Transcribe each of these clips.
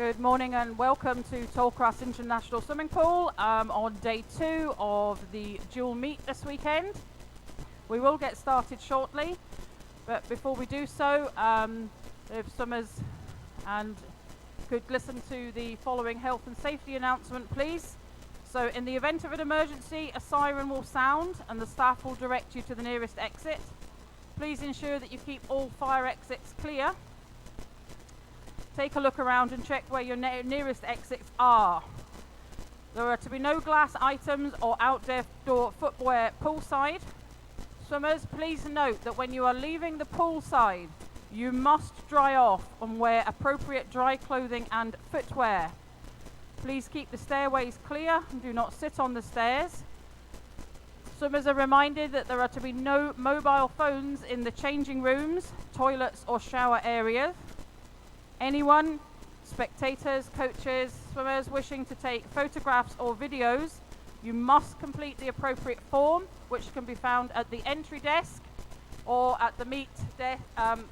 Good morning and welcome to Tollcross International Swimming Pool on day 2 of the dual meet this weekend. We will get started shortly, but before we do so, if swimmers and could listen to the following health and safety announcement, please. So in the event of an emergency, a siren will sound and the staff will direct you to the nearest exit. Please ensure that you keep all fire exits clear. Take a look around and check where your nearest exits are. There are to be no glass items or outdoor footwear poolside. Swimmers, please note that when you are leaving the poolside, you must dry off and wear appropriate dry clothing and footwear. Please keep the stairways clear and do not sit on the stairs. Swimmers are reminded that there are to be no mobile phones in the changing rooms, toilets or shower areas. Anyone, spectators, coaches, swimmers wishing to take photographs or videos, you must complete the appropriate form, which can be found at the entry desk or at the meet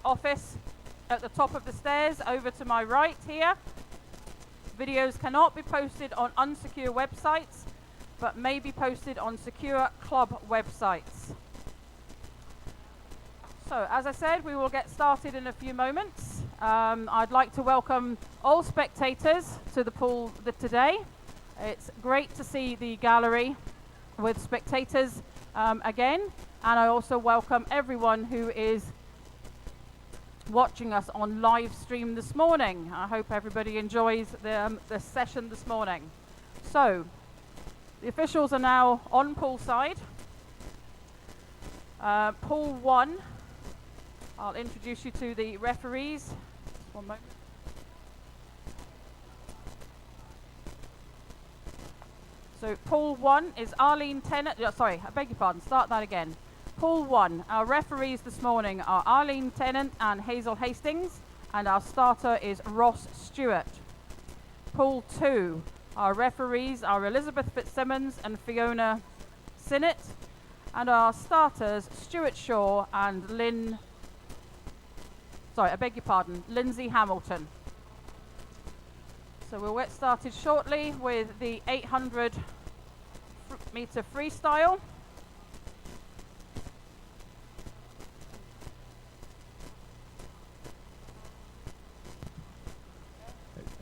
office at the top of the stairs over to my right here. Videos cannot be posted on unsecure websites, but may be posted on secure club websites. So, as I said, we will get started in a few moments. I'd like to welcome all spectators to the pool today. It's great to see the gallery with spectators again, and I also welcome everyone who is watching us on live stream this morning. I hope everybody enjoys the session this morning. So, the officials are now on poolside. Pool 1. I'll introduce you to the referees. Just one moment. So pool 1 is Arlene Tennant. Sorry, I beg your pardon. Start that again. Pool 1. Our referees this morning are Arlene Tennant and Hazel Hastings, and our starter is Ross Stewart. Pool 2. Our referees are Elizabeth Fitzsimmons and Fiona Sinnott, and our starters Stuart Shaw and Lindsay Hamilton. So we'll get started shortly with the 800 meter freestyle.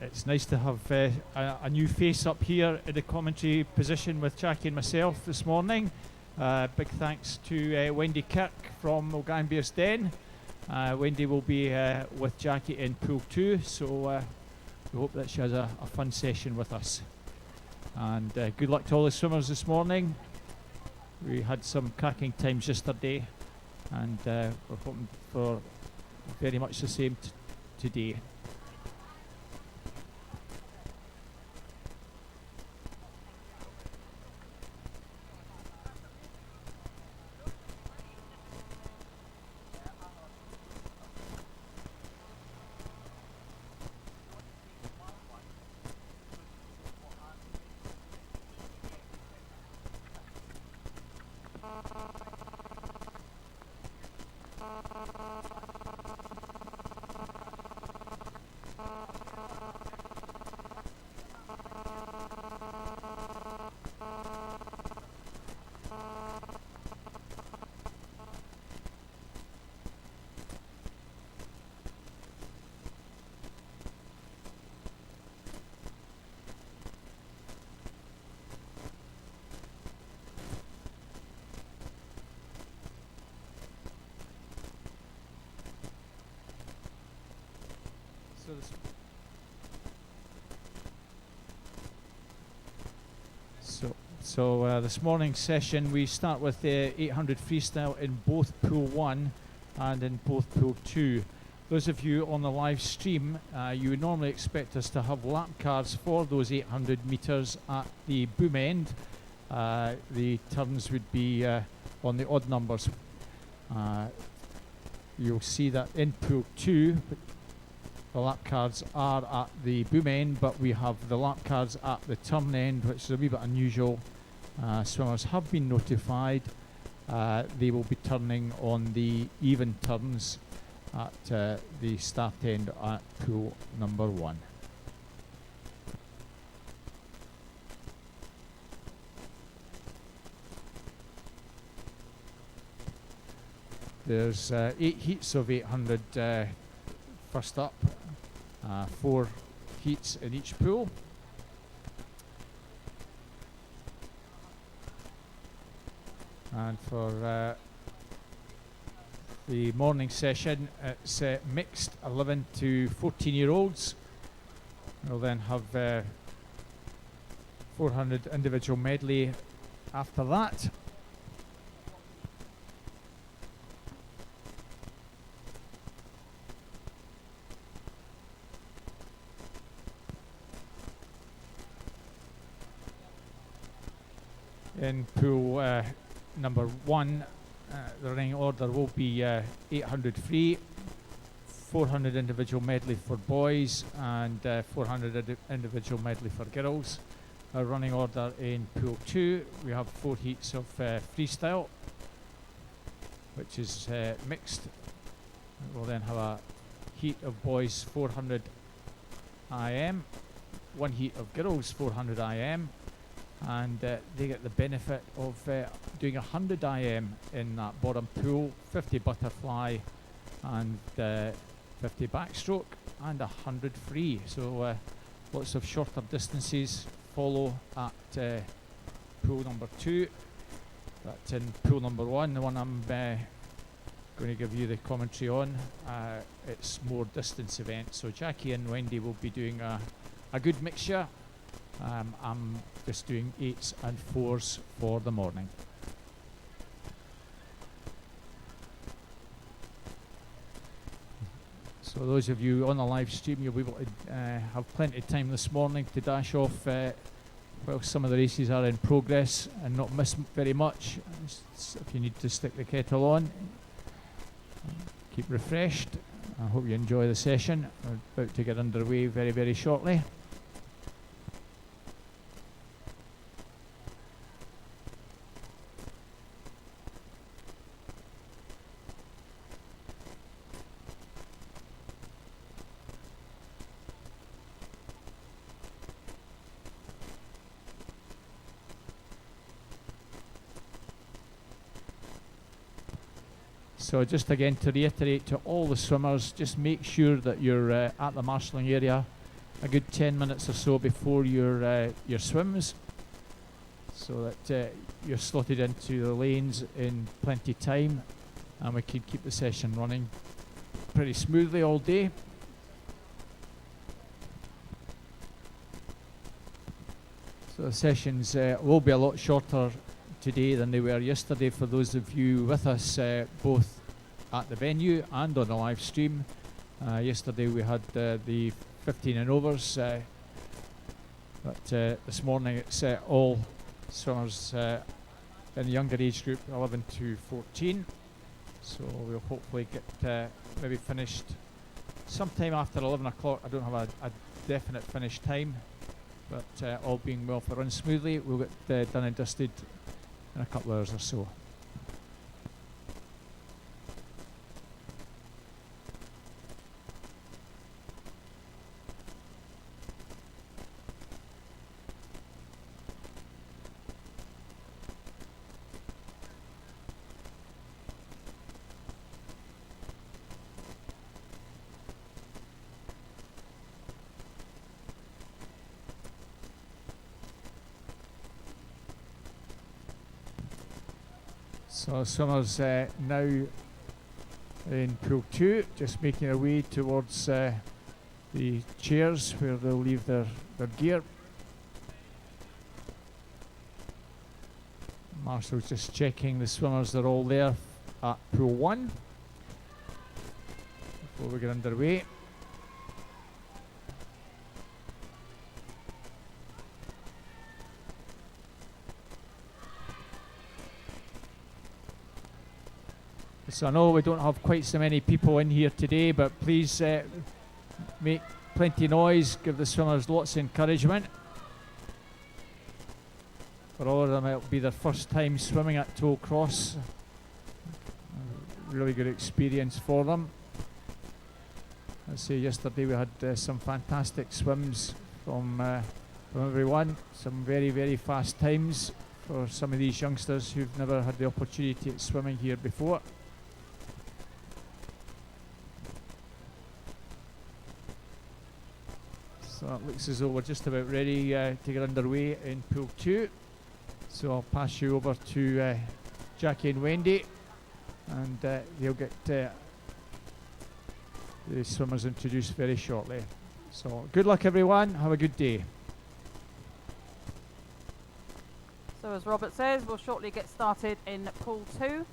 It's nice to have a new face up here in the commentary position with Jackie and myself this morning. Big thanks to Wendy Kirk from O'Gambia's Den. Wendy will be with Jackie in pool 2, so we hope that she has a fun session with us. And good luck to all the swimmers this morning. We had some cracking times yesterday, and we're hoping for very much the same today. So this morning's session, we start with the 800 freestyle in both pool 1 and in both pool 2. Those of you on the live stream, you would normally expect us to have lap cards for those 800 meters at the boom end. The turns would be on the odd numbers. You'll see that in pool 2, the lap cards are at the boom end, but we have the lap cards at the turn end, which is a wee bit unusual. Swimmers have been notified. They will be turning on the even turns at the start end at pool number 1. There's 8 heats of 800 first up, 4 heats in each pool. And for the morning session, it's mixed 11 to 14-year-olds. We'll then have 400 individual medley after that. In pool number 1, the running order will be 800 free, 400 individual medley for boys, and 400 individual medley for girls. Our running order in pool 2, we have 4 heats of freestyle, which is mixed. We'll then have a heat of boys 400 IM, 1 heat of girls 400 IM, and they get the benefit of doing 100 IM in that bottom pool, 50 butterfly and 50 backstroke, and 100 free. So lots of shorter distances follow at pool number 2. That's in pool number 1, the one I'm going to give you the commentary on. It's more distance event, so Jackie and Wendy will be doing a good mixture. I'm just doing 8s and 4s for the morning. So those of you on the live stream, you'll be able to have plenty of time this morning to dash off while some of the races are in progress and not miss very much. If you need to stick the kettle on, keep refreshed. I hope you enjoy the session. We're about to get underway very, very shortly. So just again to reiterate to all the swimmers, just make sure that you're at the marshalling area a good 10 minutes or so before your swims, so that you're slotted into the lanes in plenty time, and we can keep the session running pretty smoothly all day. So the sessions will be a lot shorter today than they were yesterday for those of you with us both at the venue and on the live stream. Yesterday we had the 15 and overs, but this morning it's all swimmers in the younger age group, 11 to 14. So we'll hopefully get maybe finished sometime after 11 o'clock. I don't have a definite finish time, but all being well, if it runs smoothly, we'll get done and dusted in a couple of hours or so. So swimmers now in pool 2, just making their way towards the chairs where they'll leave their gear. Marshall's just checking the swimmers are all there at pool 1 before we get underway. So I know we don't have quite so many people in here today, but please make plenty of noise, give the swimmers lots of encouragement. For all of them, it'll be their first time swimming at Tollcross. Really good experience for them. I say yesterday we had some fantastic swims from everyone, some very, very fast times for some of these youngsters who've never had the opportunity of swimming here before. So it looks as though we're just about ready to get underway in pool 2. So I'll pass you over to Jackie and Wendy, and they'll get the swimmers introduced very shortly. So good luck everyone, have a good day. So as Robert says, we'll shortly get started in pool 2,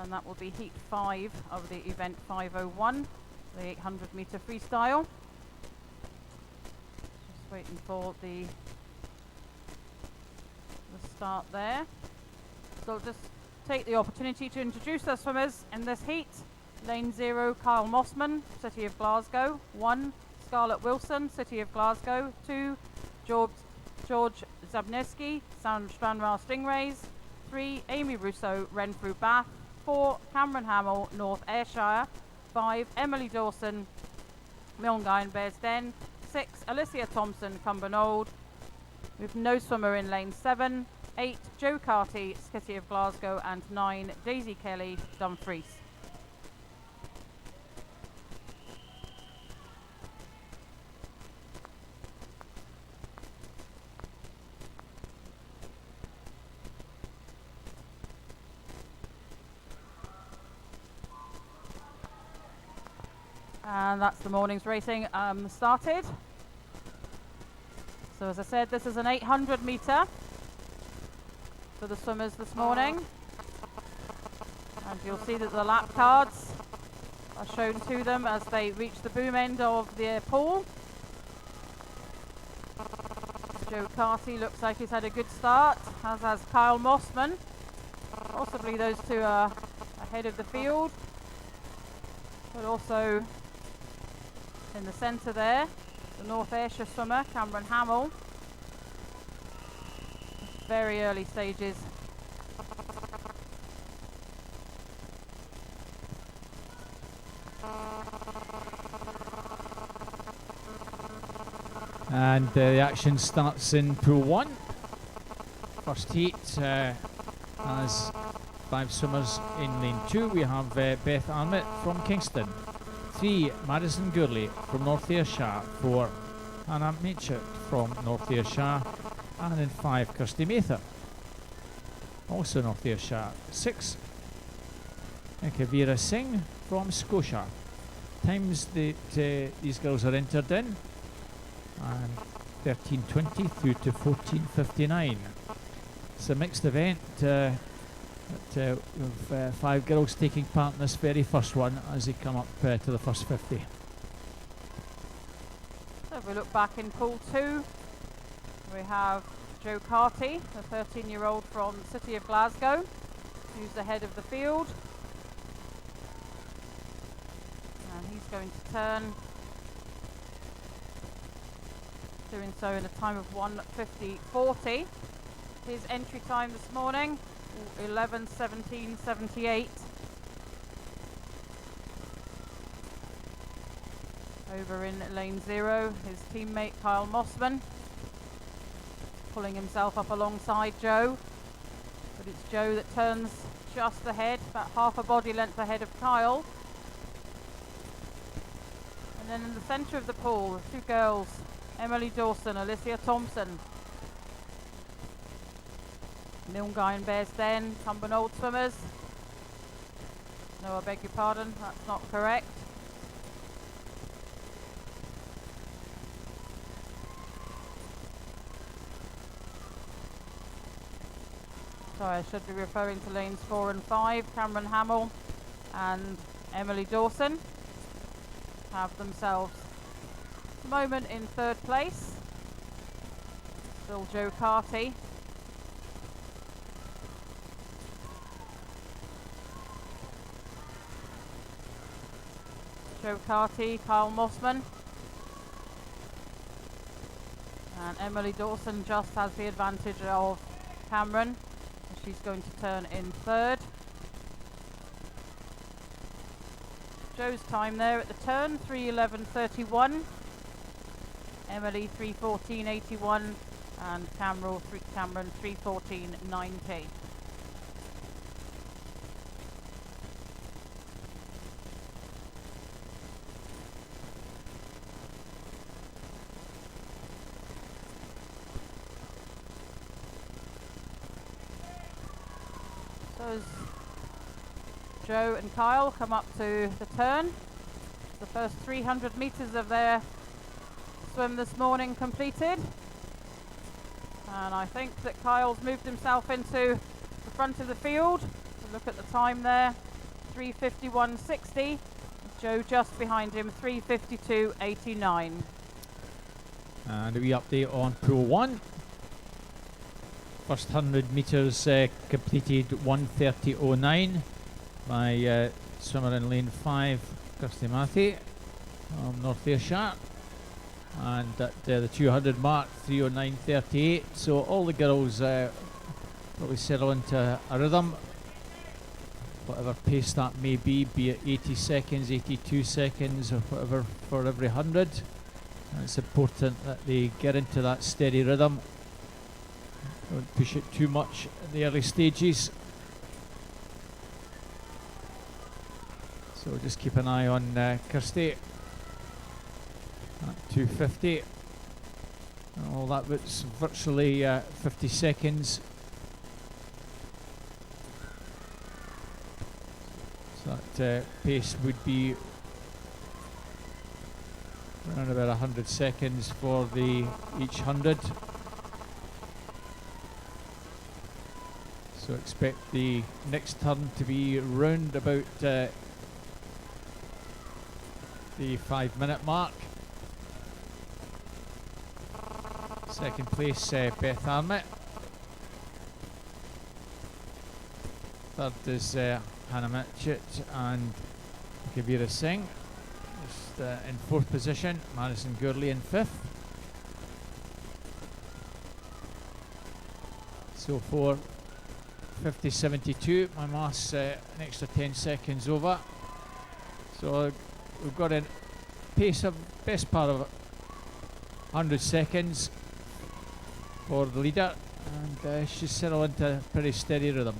and that will be heat 5 of the event 501, the 800 meter freestyle. Just waiting for the start there. So I'll just take the opportunity to introduce our swimmers in this heat. Lane 0, Kyle Mossman, City of Glasgow. 1, Scarlett Wilson, City of Glasgow. 2, George Zabneski, Stranraer Stingrays. 3, Amy Rousseau, Renfrew Bath. 4, Cameron Hamill, North Ayrshire. 5, Emily Dawson, Milngine Bearsden. 6, Alicia Thompson, Cumbernauld. With no swimmer in lane 7. 8, Jo Carty, City of Glasgow, and 9, Daisy Kelly, Dumfries. And that's the morning's racing started. So as I said, this is an 800 metre for the swimmers this morning. And you'll see that the lap cards are shown to them as they reach the boom end of the pool. Jo Carty looks like he's had a good start, as has Kyle Mossman. Possibly those two are ahead of the field. But also in the centre there, the North Ayrshire swimmer, Cameron Hamill. Very early stages. And the action starts in pool 1. First heat as 5 swimmers in lane 2. We have Beth Arnott from Kingston. 3, Madison Gourley from North Ayrshire. 4, Hannah Mitchell from North Ayrshire. And in 5, Kirsty Mather, also North Ayrshire. 6, Kavira Singh from Scotia. Times that these girls are entered in, and 13:20 through to 14:59. It's a mixed event. With 5 girls taking part in this very first one as they come up to the first 50. So if we look back in pool 2, we have Jo Carty, the 13-year-old from the City of Glasgow, who's ahead of the field. And he's going to turn, doing so in a time of 1:50.40. His entry time this morning, 11:17.78. Over in lane 0, his teammate Kyle Mossman, pulling himself up alongside Jo. But it's Jo that turns just ahead, about half a body length ahead of Kyle. And then in the centre of the pool, 2 girls, Emily Dawson, Alicia Thompson. Milngine Bearsden, Cumbernauld swimmers. No, I beg your pardon, that's not correct. Sorry, I should be referring to lanes 4 and 5. Cameron Hamill and Emily Dawson have themselves at the moment in 3rd place. Still Jo Carty. Jo Carty, Kyle Mossman, and Emily Dawson just has the advantage of Cameron. She's going to turn in 3rd. Jo's time there at the turn, 3:11.31. Emily 3:14.81, and Cameron 3:14.90. So as Joe and Kyle come up to the turn, the first 300 meters of their swim this morning completed. And I think that Kyle's moved himself into the front of the field. So look at the time there, 3:51.60. Joe just behind him, 3:52.89. And a wee update on Pool 1. First 100 metres completed 1:30.09 by swimmer in lane 5, Kirsty Matthew from North Ayrshire. And at the 200 mark, 3:09.38. So all the girls probably settle into a rhythm, whatever pace that may be it 80 seconds, 82 seconds, or whatever for every 100. And it's important that they get into that steady rhythm. Don't push it too much in the early stages. So just keep an eye on Kirsty at 2:50. Oh, that was virtually 50 seconds. So that pace would be around about 100 seconds for each 100. So expect the next turn to be round about the 5-minute mark. Second place, Beth Arnott. Third is Hannah Mitchett and Kavira Singh. Just in fourth position, Madison Gurley in fifth. So for 50.72, my maths an extra 10 seconds over. So we've got a pace of best part of 100 seconds for the leader, and she's settled into a pretty steady rhythm.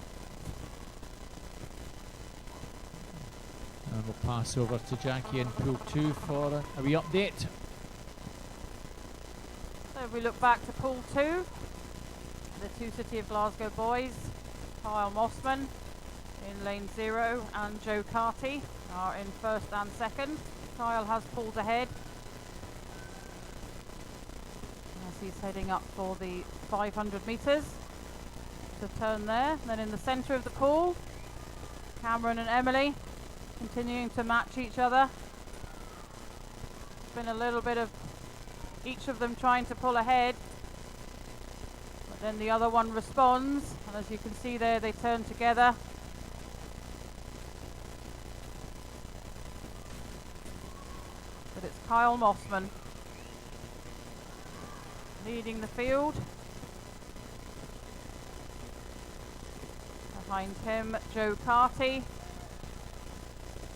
And we'll pass over to Jackie in Pool 2 for a wee update. So if we look back to Pool 2, the two City of Glasgow boys, Kyle Mossman in lane 0 and Joe Carty are in first and second. Kyle has pulled ahead as he's heading up for the 500 metres. The turn there. Then in the centre of the pool, Cameron and Emily continuing to match each other. It's been a little bit of each of them trying to pull ahead, but then the other one responds, and as you can see there, they turn together. But it's Kyle Mossman leading the field. Behind him, Joe Carty,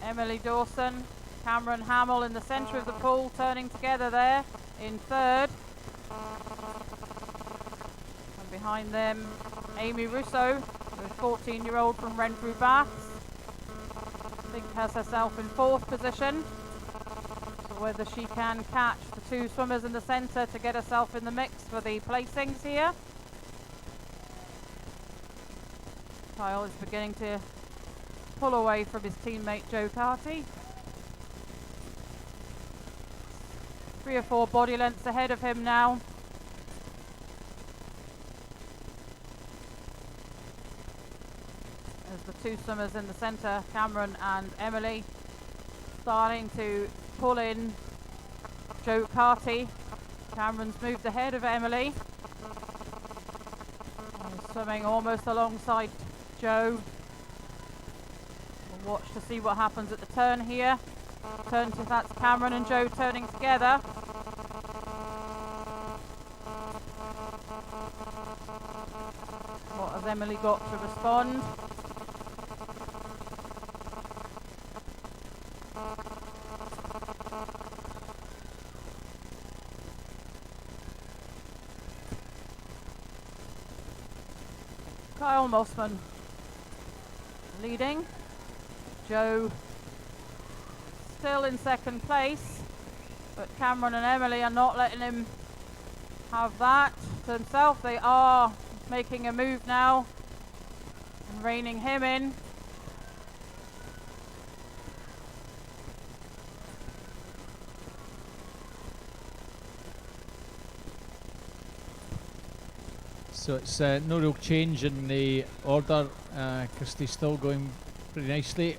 Emily Dawson, Cameron Hamill in the centre of the pool, turning together there in third. And behind them, Amy Russo, the 14-year-old from Renfrew Baths. I think has herself in fourth position. So whether she can catch the two swimmers in the centre to get herself in the mix for the placings here. Kyle is beginning to pull away from his teammate Joe Carty. 3 or 4 body lengths ahead of him now. As the two swimmers in the centre, Cameron and Emily, starting to pull in Joe Carty. Cameron's moved ahead of Emily. Swimming almost alongside Joe. We'll watch to see what happens at the turn here. Turn to that's Cameron and Joe turning together. What has Emily got to respond? Kyle Mossman leading. Joe still in second place, but Cameron and Emily are not letting him have that to himself. They are making a move now And reining him in. So it's no real change in the order. Christie's still going pretty nicely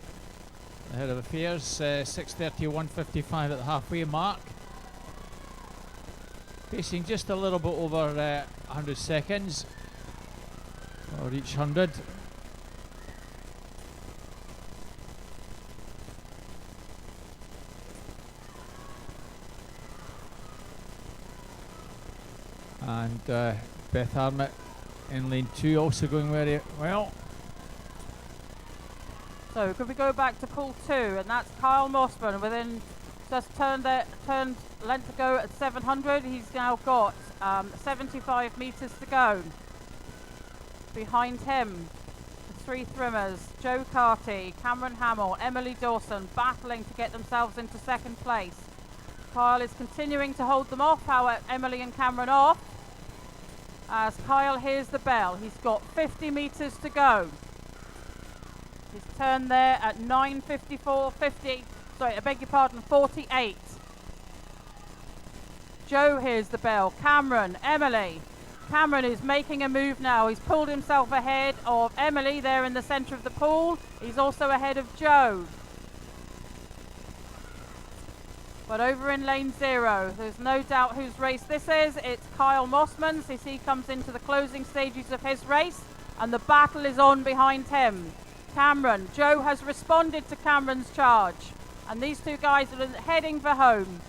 ahead of affairs. 6:30, 1:55 at the halfway mark. Pacing just a little bit over 100 seconds or each 100. And Beth Armit in lane 2 also going very well. So could we go back to pool 2, and that's Kyle Mossman within just turned length to go at 700. He's now got 75 meters to go. Behind him, the 3 thrimmers, Joe Carty, Cameron Hamill, Emily Dawson, battling to get themselves into second place. Kyle is continuing to hold them off, however, Emily and Cameron off. As Kyle hears the bell, he's got 50 meters to go. He's turned there at 9:54.50. Sorry, I beg your pardon, 48. Joe hears the bell. Cameron, Emily. Cameron is making a move now. He's pulled himself ahead of Emily there in the centre of the pool. He's also ahead of Joe. But over in lane 0, there's no doubt whose race this is. It's Kyle Mossman's as he comes into the closing stages of his race, and the battle is on behind him. Cameron, Joe has responded to Cameron's charge, and these two guys are heading for home.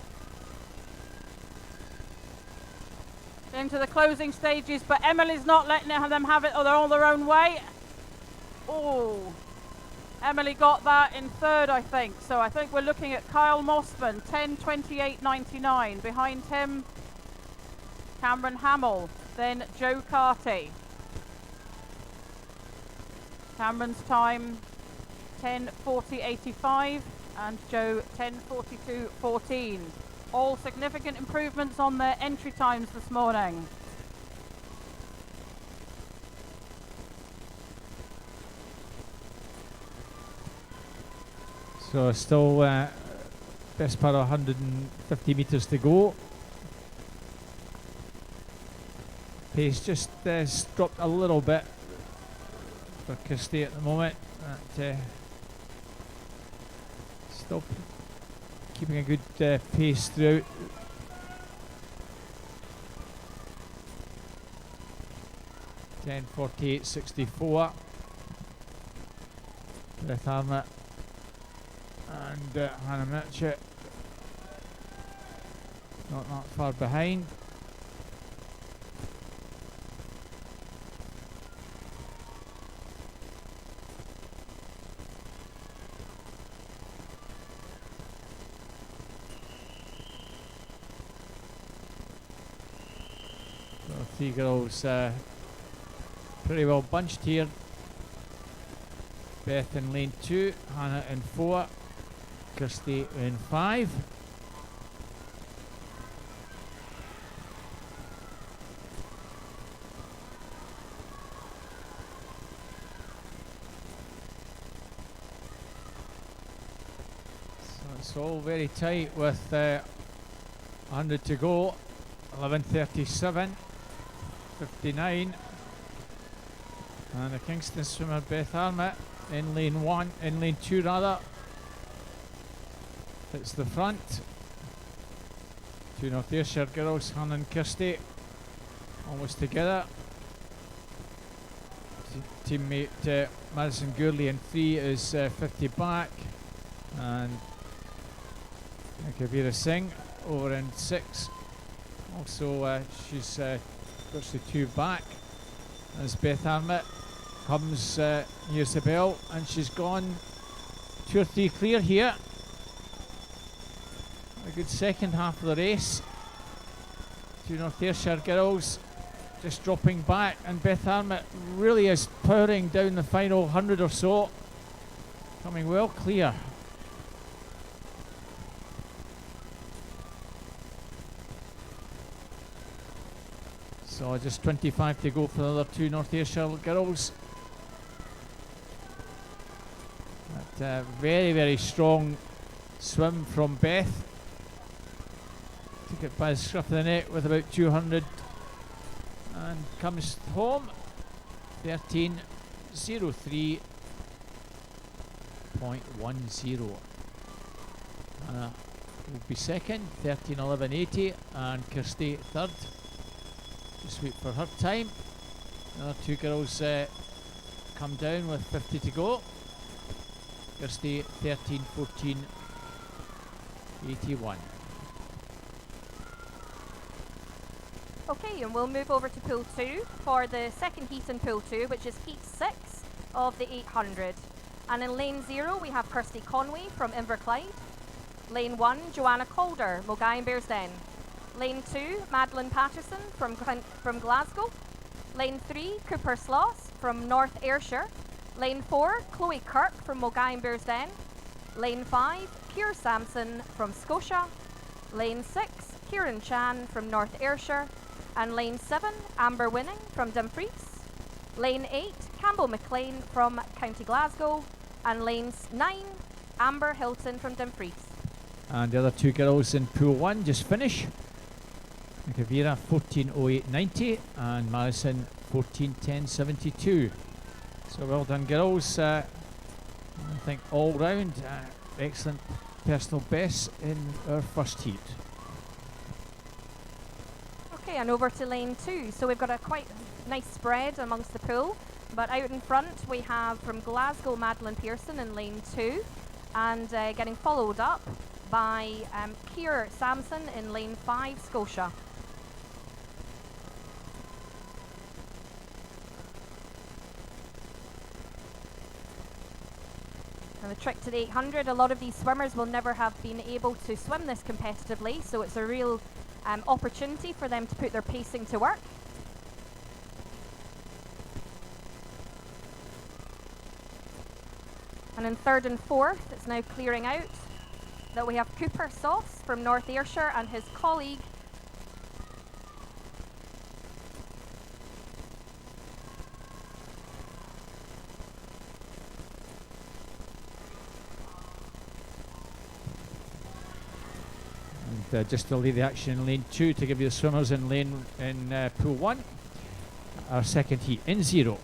Into the closing stages, but Emily's not letting them have it, or they're on their own way. Oh. Emily got that in 3rd, I think. So I think we're looking at Kyle Mossman, 10:28.99. Behind him, Cameron Hamill, then Joe Carty. Cameron's time, 10:40.85, and Joe, 10:42.14. All significant improvements on their entry times this morning. So still best part of 150 meters to go. Pace just dropped a little bit for Kirsty at the moment. But, still keeping a good pace throughout. (10:48.64). Beth Armit and Hannah Mitchell not that far behind. So 3 girls pretty well bunched here. Beth in lane 2, Hannah in 4, Kirsty in 5. So it's all very tight with 100 to go. 11:37.59. And the Kingston swimmer Beth Armit in lane 2 rather. It's the front. 2 North Ayrshire girls, Hannah and Kirsty, almost together. Teammate Madison Gourley in 3 is 50 back, and Kavira Singh over in 6. Also, she's virtually 2 back as Beth Armit comes nears the bell, and she's gone 2 or 3 clear here. A good second half of the race. 2 North Ayrshire girls just dropping back, and Beth Armit really is powering down the final 100 or so, coming well clear. So just 25 to go for the other 2 North Ayrshire girls. very, very strong swim from Beth. Took it by the scruff of the neck with about 200 and comes home 13:03.10. Anna will be second, 13:11.80, and Kirsty third. Just wait for her time. The other two girls come down with 50 to go. Kirsty 13:14.81. Okay, and we'll move over to pool 2 for the second heat in pool 2, which is heat 6 of the 800. And in lane 0, we have Kirsty Conway from Inverclyde. Lane 1, Joanna Calder, Mogai and Bearsden. Lane 2, Madeline Patterson from Glasgow. Lane 3, Cooper Sloss from North Ayrshire. Lane 4, Chloe Kirk from Mogai and Bearsden. Lane 5, Keir Sampson from Scotia. Lane 6, Kieran Chan from North Ayrshire. And lane 7, Amber Winning from Dumfries. Lane 8, Campbell McLean from County Glasgow. And lane 9, Amber Hilton from Dumfries. And the other two girls in pool 1 just finish. Kavira 14:08.90 and Madison 14:10.72. So well done, girls. I think all round excellent personal bests in our first heat. Okay, and over to lane 2. So we've got a quite nice spread amongst the pool. But out in front we have from Glasgow Madeline Pearson in lane 2. And getting followed up by Keir Sampson in lane 5, Scotia. And the trick to the 800, a lot of these swimmers will never have been able to swim this competitively, so it's a real opportunity for them to put their pacing to work. And in third and fourth, it's now clearing out that we have Cooper Sauce from North Ayrshire and his colleague Just to leave the action in lane 2 to give you the swimmers in pool 1. Our second heat in 0.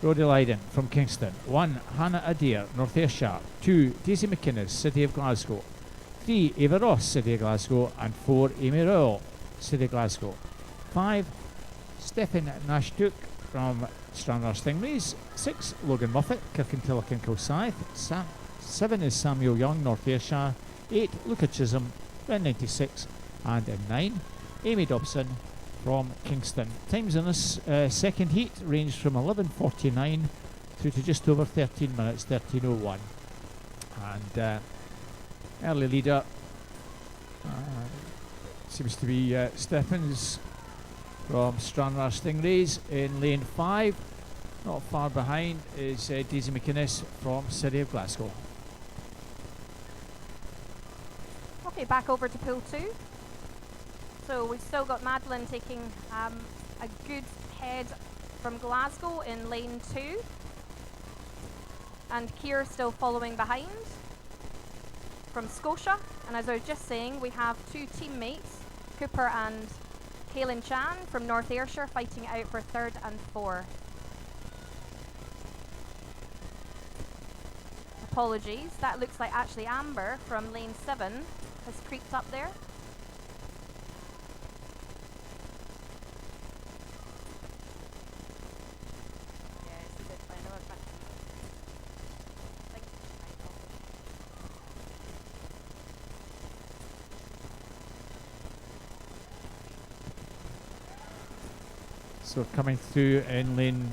Brodie Lydon from Kingston. 1, Hannah Adair, North Ayrshire. 2, Daisy McInnes, City of Glasgow. 3, Eva Ross, City of Glasgow. And 4, Amy Rowell, City of Glasgow. 5, Stefan Nashtuk from Stranraer Stingrays. 6, Logan Moffat, Kirkintilloch Kilsyth. 7 is Samuel Young, North Ayrshire. 8, Luca Chisholm, Ren 96, and in 9, Amy Dobson from Kingston. Times in this second heat ranged from 11:49 through to just over 13 minutes, 13:01. And early leader seems to be Stephens from Stranraer Stingrays in lane 5. Not far behind is Daisy McInnes from City of Glasgow. Okay, back over to pool 2. So we've still got Madeline taking a good head from Glasgow in lane 2. And Keir still following behind from Scotia. And as I was just saying, we have two teammates, Cooper and Kaylin Chan from North Ayrshire, fighting it out for third and fourth. Apologies, that looks like actually Amber from lane 7 has creeped up there. So coming through in lane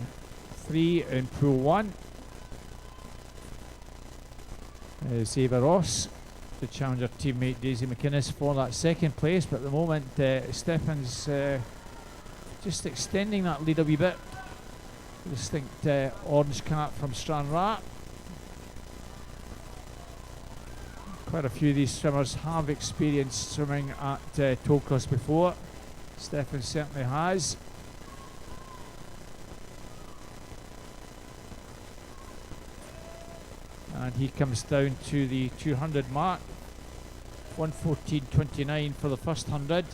3 in pool 1 is Eva Ross, the challenger teammate Daisy McInnes for that second place, but at the moment Stefan's just extending that lead a wee bit. Distinct orange cap from Stranraer. Quite a few of these swimmers have experienced swimming at Tollcross before. Stefan certainly has. and he comes down to the 200 mark. 1:14.29 for the first 100.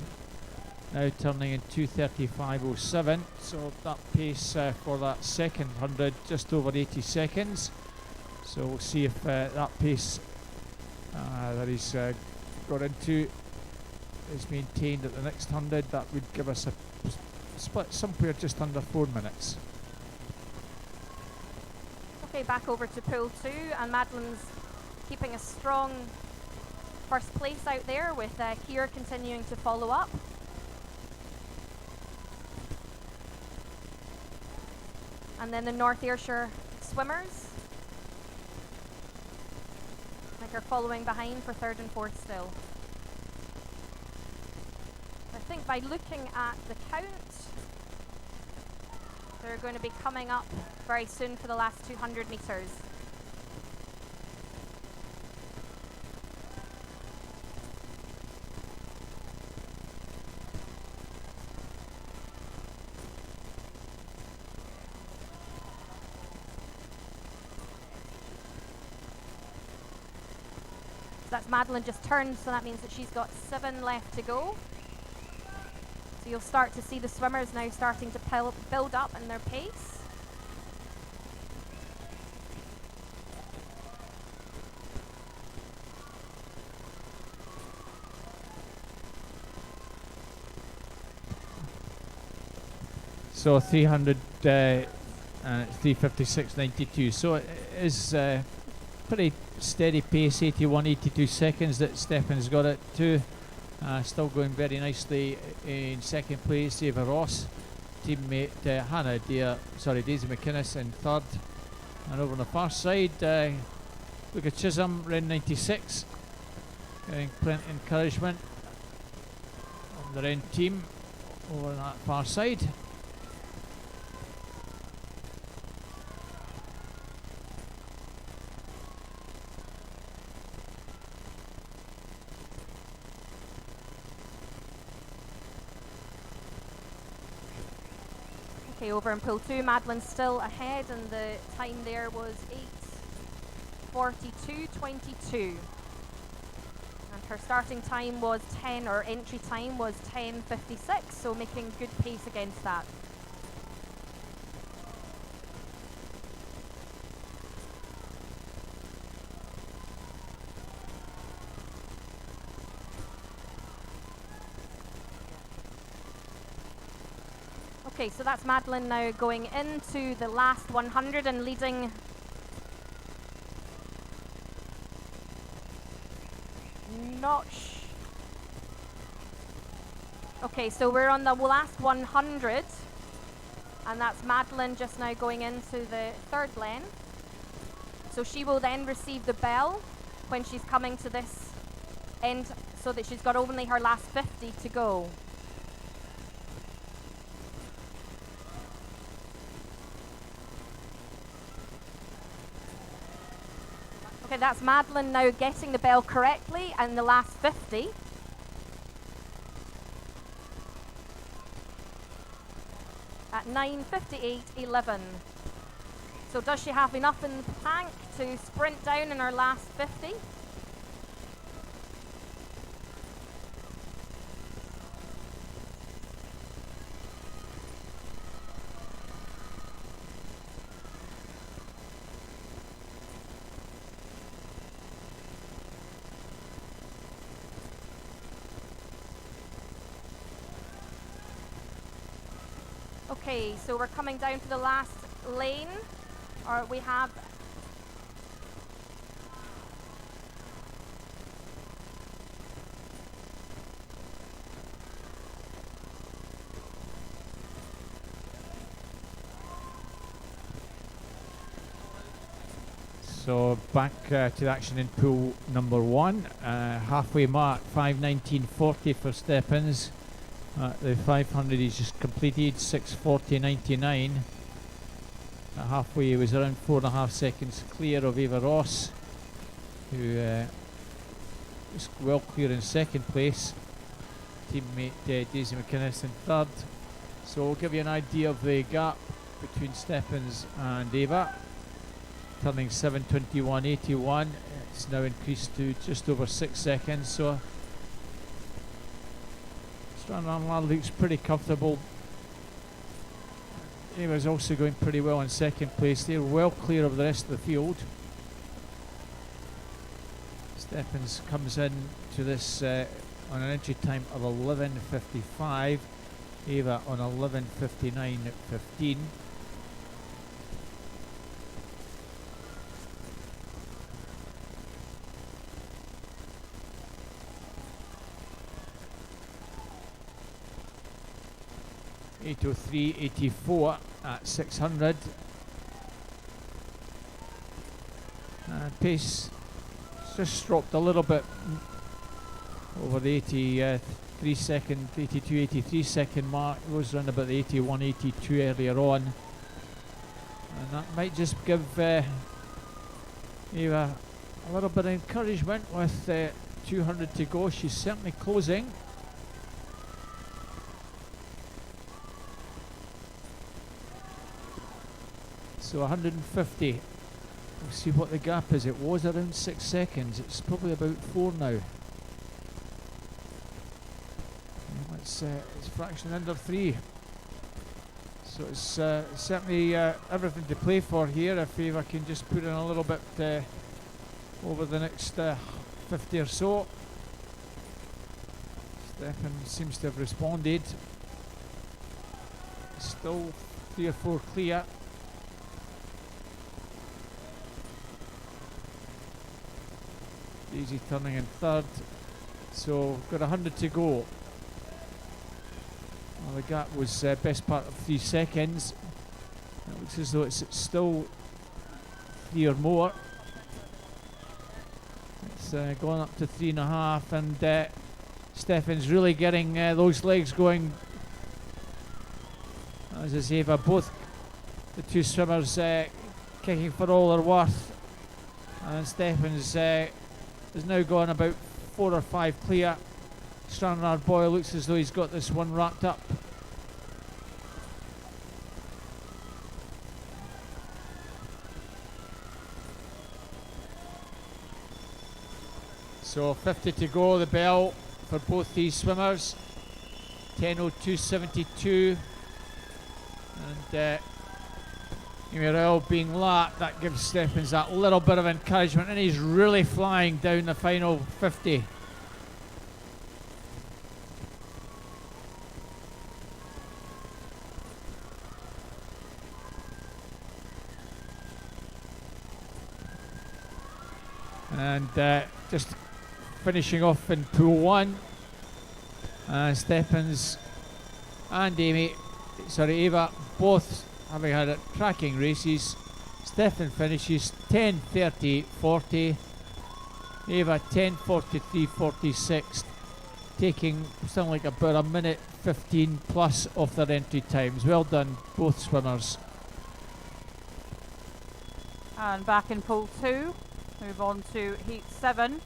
Now turning in 2:35.07. So that pace for that second 100, just over 80 seconds. So we'll see if that pace that he's got into is maintained at the next 100. That would give us a split somewhere just under 4 minutes. Okay, back over to pool 2, and Madeline's keeping a strong first place out there, with Keir continuing to follow up. And then the North Ayrshire swimmers, like, are following behind for third and fourth still. I think by looking at the count, they're going to be coming up very soon for the last 200 metres. So that's Madeline just turned, so that means that she's got 7 left to go. So you'll start to see the swimmers now starting to build up in their pace. So 300 and it's 3:56.92. So it is pretty steady pace, 81, 82 seconds that Stefan's got it to. Still going very nicely in second place, Eva Ross. Teammate Daisy McInnes in third. And over on the far side, Luca Chisholm, round 96, getting plenty of encouragement from the Ren team over on that far side. Okay, over in pool 2, Madeline's still ahead, and the time there was 8:42.22. And her starting time was entry time was 10:56, so making good pace against that. Okay, so that's Madeline now going into the last 100 and leading notch. Okay, so we're on the last 100, and that's Madeline just now going into the third lane. So she will then receive the bell when she's coming to this end, so that she's got only her last 50 to go. Okay, that's Madeline now getting the bell correctly and the last 50. At 9:58.11. So does she have enough in the tank to sprint down in her last 50? Okay, so we're coming down to the last lane, or we have So back to the action in pool number 1. Halfway mark, 5:19.40 for Stephens. The 500 he's just completed, 6:40.99. Halfway he was around 4.5 seconds clear of Eva Ross, who was well clear in second place. Teammate Daisy McInnes in third. So we'll give you an idea of the gap between Stephens and Eva. turning 7:21.81. It's now increased to just over 6 seconds, so Stranraer looks pretty comfortable. He was also going pretty well in second place. They're well clear of the rest of the field. Stephens comes in to this on an entry time of 11:55. Eva on 11:59.15. (8:03.84) at 600. And pace just dropped a little bit over the 83 second, 82, 83 second mark. Goes around about the 81, 82 earlier on, and that might just give Eva a little bit of encouragement with 200 to go. She's certainly closing. So 150. We'll see what the gap is. It was around 6 seconds. It's probably about 4 now. It's fraction under 3. So it's certainly everything to play for here if Eva can just put in a little bit over the next 50 or so. Stefan seems to have responded. Still 3 or 4 clear. Easy turning in third, so got 100 to go. Well, the gap was best part of 3 seconds. It looks as though it's still 3 or more. It's going up to 3.5, and Stefan's really getting those legs going. As is Eva, both the two swimmers kicking for all they're worth, and Stefan's is now gone about 4 or 5 clear. Stranraer boy looks as though he's got this one wrapped up. So 50 to go, the bell for both these swimmers. 10:02.72, and Emerald being lapped, that gives Stephens that little bit of encouragement, and he's really flying down the final 50. And just finishing off in pool 1, Stephens and Eva both having had tracking races. Stefan finishes 10:30.40, Eva 10:43.46, taking something like about a minute 15 plus off their entry times. Well done, both swimmers. And back in pool 2, move on to heat 7.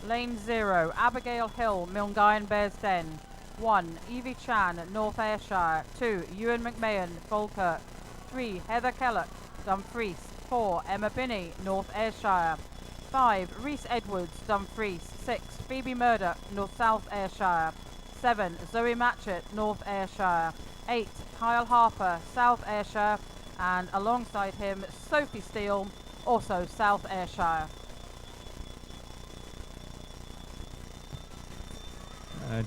Lane 0, Abigail Hill, Milngavie Bearsden. 1, Evie Chan, North Ayrshire. 2, Ewan McMahon, Falkirk. 3, Heather Kellogg, Dumfries. 4, Emma Binney, North Ayrshire. 5, Reese Edwards, Dumfries. 6, Phoebe Murdoch, North South Ayrshire. 7, Zoe Matchett, North Ayrshire. 8, Kyle Harper, South Ayrshire. And alongside him, Sophie Steele, also South Ayrshire.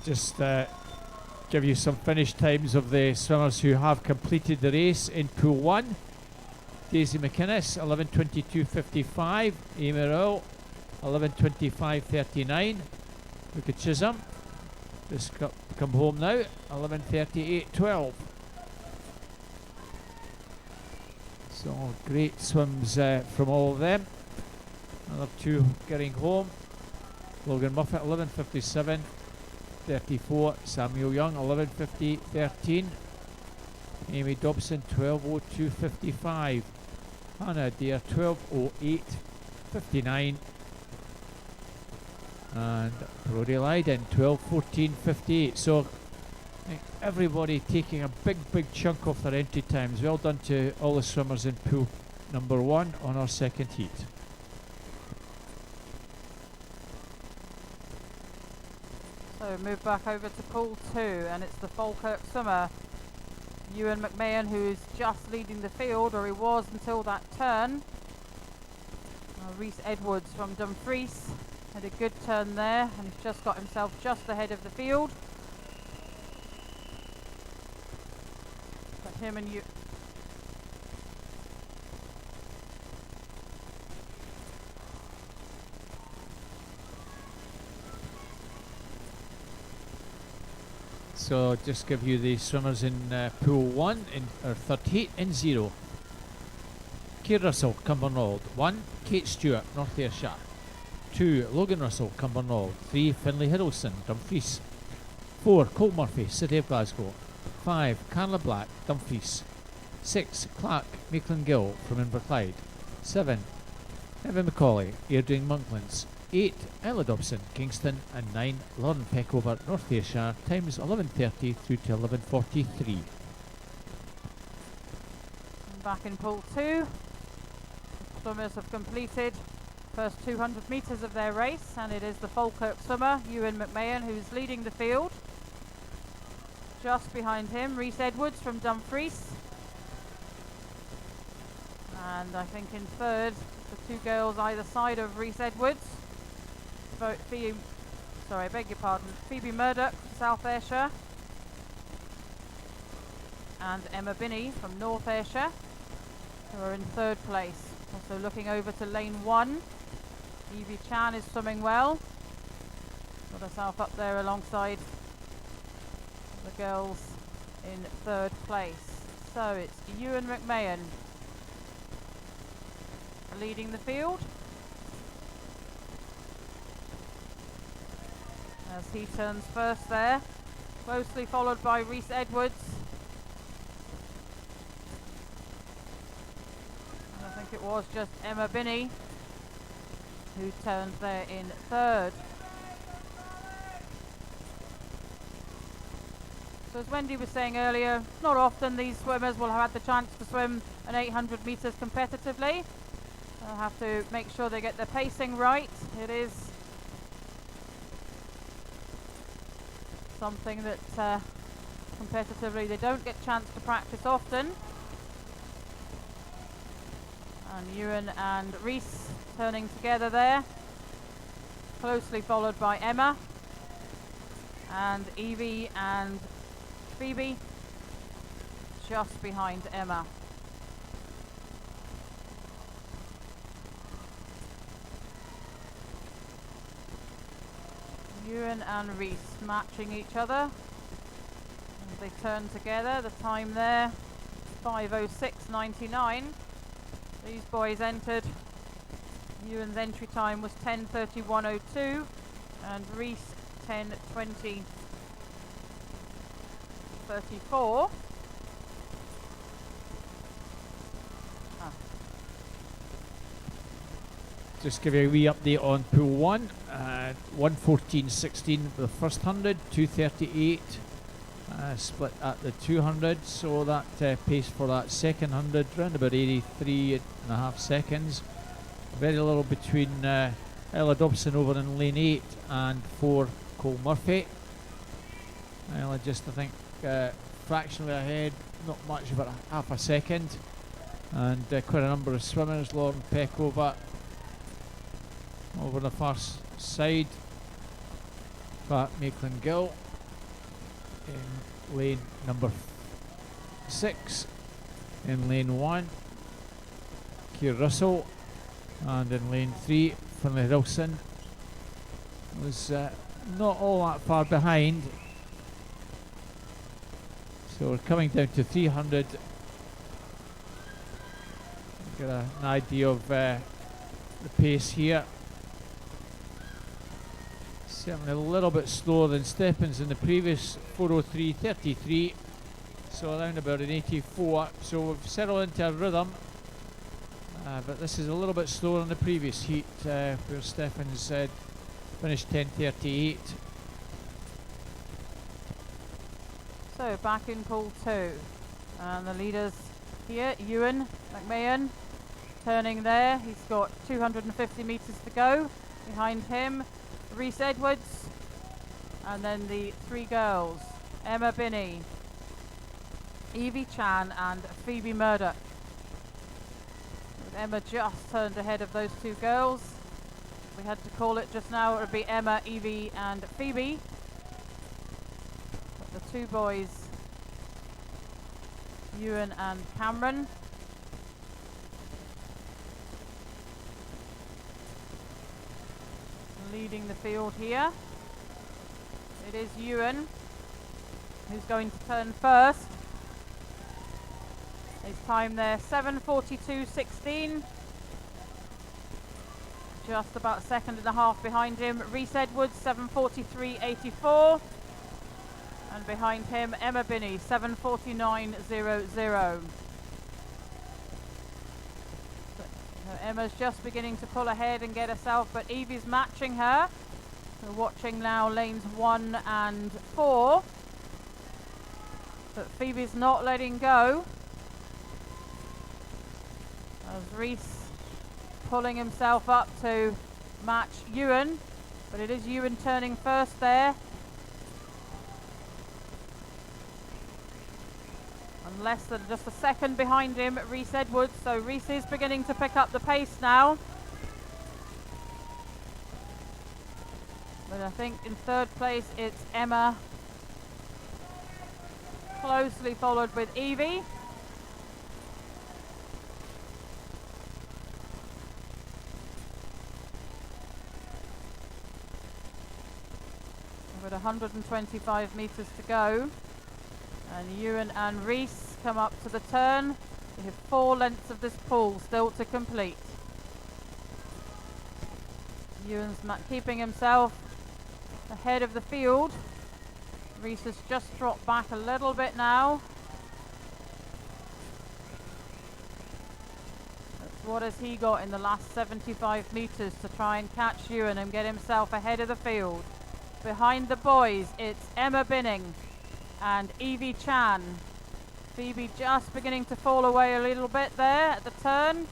Just give you some finish times of the swimmers who have completed the race in pool 1. Daisy McInnes 11:22.55, Amy Rowell 11:25.39, Luca Chisholm just come home now 11:38.12. So great swims from all of them. Another 2 getting home. Logan Muffet 11:57.34, Samuel Young 11:50.13, Amy Dobson 12:02.55, Hannah Adair 12:08.59, and Brodie Lydon 12:14.58. So everybody taking a big chunk off their entry times. Well done to all the swimmers in pool number 1 on our second heat. So move back over to pool 2, and it's the Falkirk swimmer, Ewan McMahon, who's just leading the field, or he was until that turn. Rhys Edwards from Dumfries had a good turn there, and he's just got himself just ahead of the field. But him and you. So just give you the swimmers in pool 1 in our third heat in 0. Keir Russell, Cumbernauld. 1. Kate Stewart, North Ayrshire. 2. Logan Russell, Cumbernauld. 3. Finlay Hiddleston, Dumfries. 4. Cole Murphy, City of Glasgow. 5. Carla Black, Dumfries. 6. Clark Maitland-Gill from Inverclyde. 7. Evan McCauley, Airdrie Monklands. 8. Ella Dobson, Kingston. And 9. Lauren Peckover, North Ayrshire. Times 11:30 through to 11:43. Back in pool 2. Swimmers have completed first 200 metres of their race, and it is the Falkirk swimmer, Ewan McMahon, who's leading the field. Just behind him, Rhys Edwards from Dumfries. And I think in third, the two girls either side of Rhys Edwards. Phoebe Murdoch from South Ayrshire. And Emma Binney from North Ayrshire, who are in third place. Also looking over to lane 1, Evie Chan is swimming well. Got herself up there alongside the girls in third place. So it's Ewan McMahon leading the field, as he turns first there, closely followed by Rhys Edwards. And I think it was just Emma Binney who turned there in third. So as Wendy was saying earlier, not often these swimmers will have had the chance to swim an 800 metres competitively. They'll have to make sure they get their pacing right. It is something that competitively they don't get a chance to practice often. And Ewan and Rhys turning together there, closely followed by Emma and Evie and Phoebe just behind Emma. Ewan and Rhys matching each other as they turn together. The time there, 5:06.99. These boys entered. Ewan's entry time was 10:31.02 and Rhys 10:20.34. Just give you a wee update on pool 1. 1:14.16 for the first 100, 2:38 split at the 200, so that pace for that second 100 round about 83.5 seconds. Very little between Ella Dobson over in lane 8 and 4 Cole Murphy. Ella just, I think, fractionally ahead, not much, about half a second, and quite a number of swimmers. Lauren Peckover over the far side, Clark Maitland-Gill in lane number 6, in lane 1 Keir Russell, and in lane 3 Finlay Hiddleston was not all that far behind. So we're coming down to 300. Get an idea of the pace here. Certainly a little bit slower than Stephens in the previous 4:03.33, so around about an 84. So we've settled into a rhythm, but this is a little bit slower than the previous heat, where Stephens finished 10:38. So back in pool 2, and the leaders here, Ewan McMahon turning there. He's got 250 meters to go. Behind him, Reese Edwards. And then the three girls, Emma Binney, Evie Chan and Phoebe Murdoch. With Emma just turned ahead of those two girls. If we had to call it just now, it would be Emma, Evie and Phoebe. But the two boys, Ewan and Cameron. Leading the field here. It is Ewan who's going to turn first. His time there, 7:42.16. Just about a second and a half behind him, Reese Edwards, 7:43.84. And behind him, Emma Binney, 7:49.00. Emma's just beginning to pull ahead and get herself, but Evie's matching her. We're watching now lanes 1 and 4. But Phoebe's not letting go. As Reese pulling himself up to match Ewan. But it is Ewan turning first there. And less than just a second behind him, Reese Edwards. So Reese is beginning to pick up the pace now. But I think in third place it's Emma. Closely followed with Evie. We've got 125 meters to go. And Ewan and Reese come up to the turn. We have 4 lengths of this pool still to complete. Ewan's keeping himself ahead of the field. Reese has just dropped back a little bit now. What has he got in the last 75 meters to try and catch Ewan and get himself ahead of the field? Behind the boys, it's Emma Binning and Evie Chan. Phoebe just beginning to fall away a little bit there at the turn.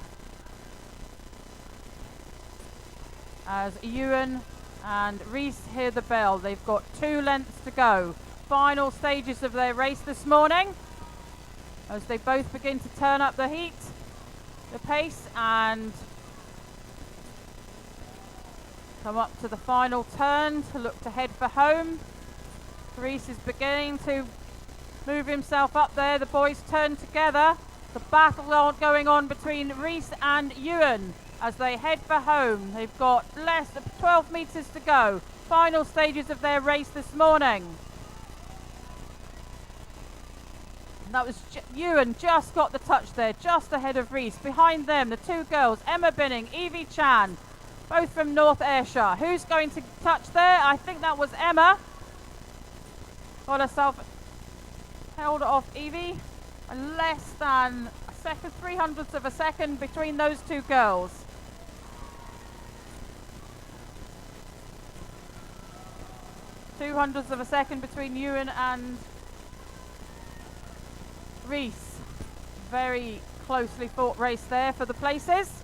As Ewan and Reese hear the bell, they've got 2 lengths to go. Final stages of their race this morning. As they both begin to turn up the heat, the pace, and come up to the final turn to look to head for home. Reese is beginning to move himself up there. The boys turn together. The battle going on between Reese and Ewan as they head for home. They've got less than 12 meters to go. Final stages of their race this morning. And that was Ewan just got the touch there, just ahead of Reese. Behind them, the 2 girls, Emma Binning, Evie Chan, both from North Ayrshire. Who's going to touch there? I think that was Emma. Got herself held off Evie. And less than a second, 300ths of a second between those 2 girls. Two hundredths of a second between Ewan and Reese. Very closely fought race there for the places.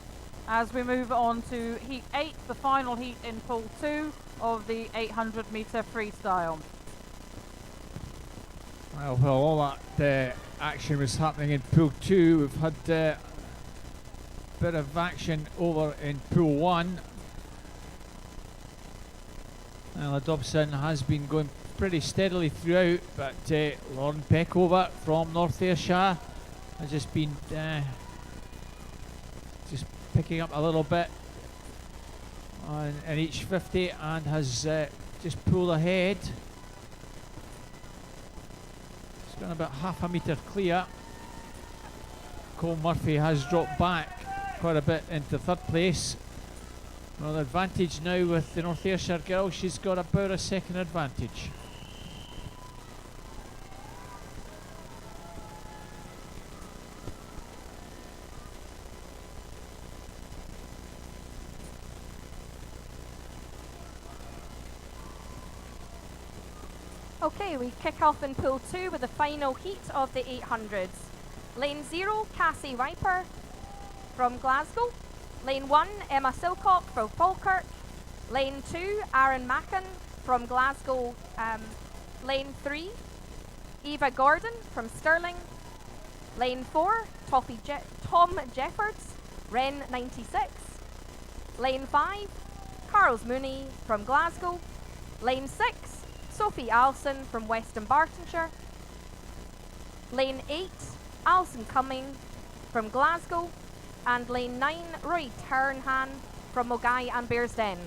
As we move on to heat 8, the final heat in pool 2 of the 800 meter freestyle. Well, while all that action was happening in pool 2, we've had a bit of action over in pool 1. Ella Dobson has been going pretty steadily throughout, but Lauren Peckover from North Ayrshire has just been just picking up a little bit in each 50 and has just pulled ahead. It's gone about half a metre clear. Cole Murphy has dropped back quite a bit into 3rd place. Well, the advantage now with the North Ayrshire girl, she's got about a second advantage. Okay, we kick off in pool 2 with the final heat of the 800s. Lane 0, Cassie Riper. from Glasgow. Lane 1, Emma Silcock from Falkirk. Lane 2, Aaron Macken from Glasgow. Lane 3, Eva Gordon from Stirling. Lane 4, Tom Jeffords, Ren 96. Lane 5, Carls Mooney from Glasgow. Lane 6, Sophie Alison from Western Bartonshire. Lane 8, Alison Cumming from Glasgow. And lane 9, Roy Turnhan from Mogai and Bearsden.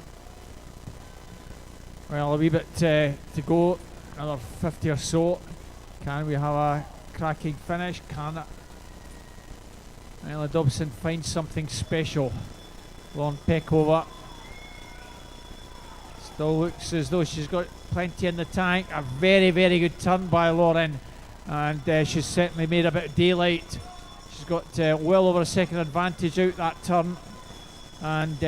Well, a wee bit to go, another 50 or so. Can we have a cracking finish? Can it? Ella Dobson finds something special. Lauren Peckover still looks as though she's got plenty in the tank. A very, very good turn by Lauren, and she's certainly made a bit of daylight. She's got well over a second advantage out that turn, and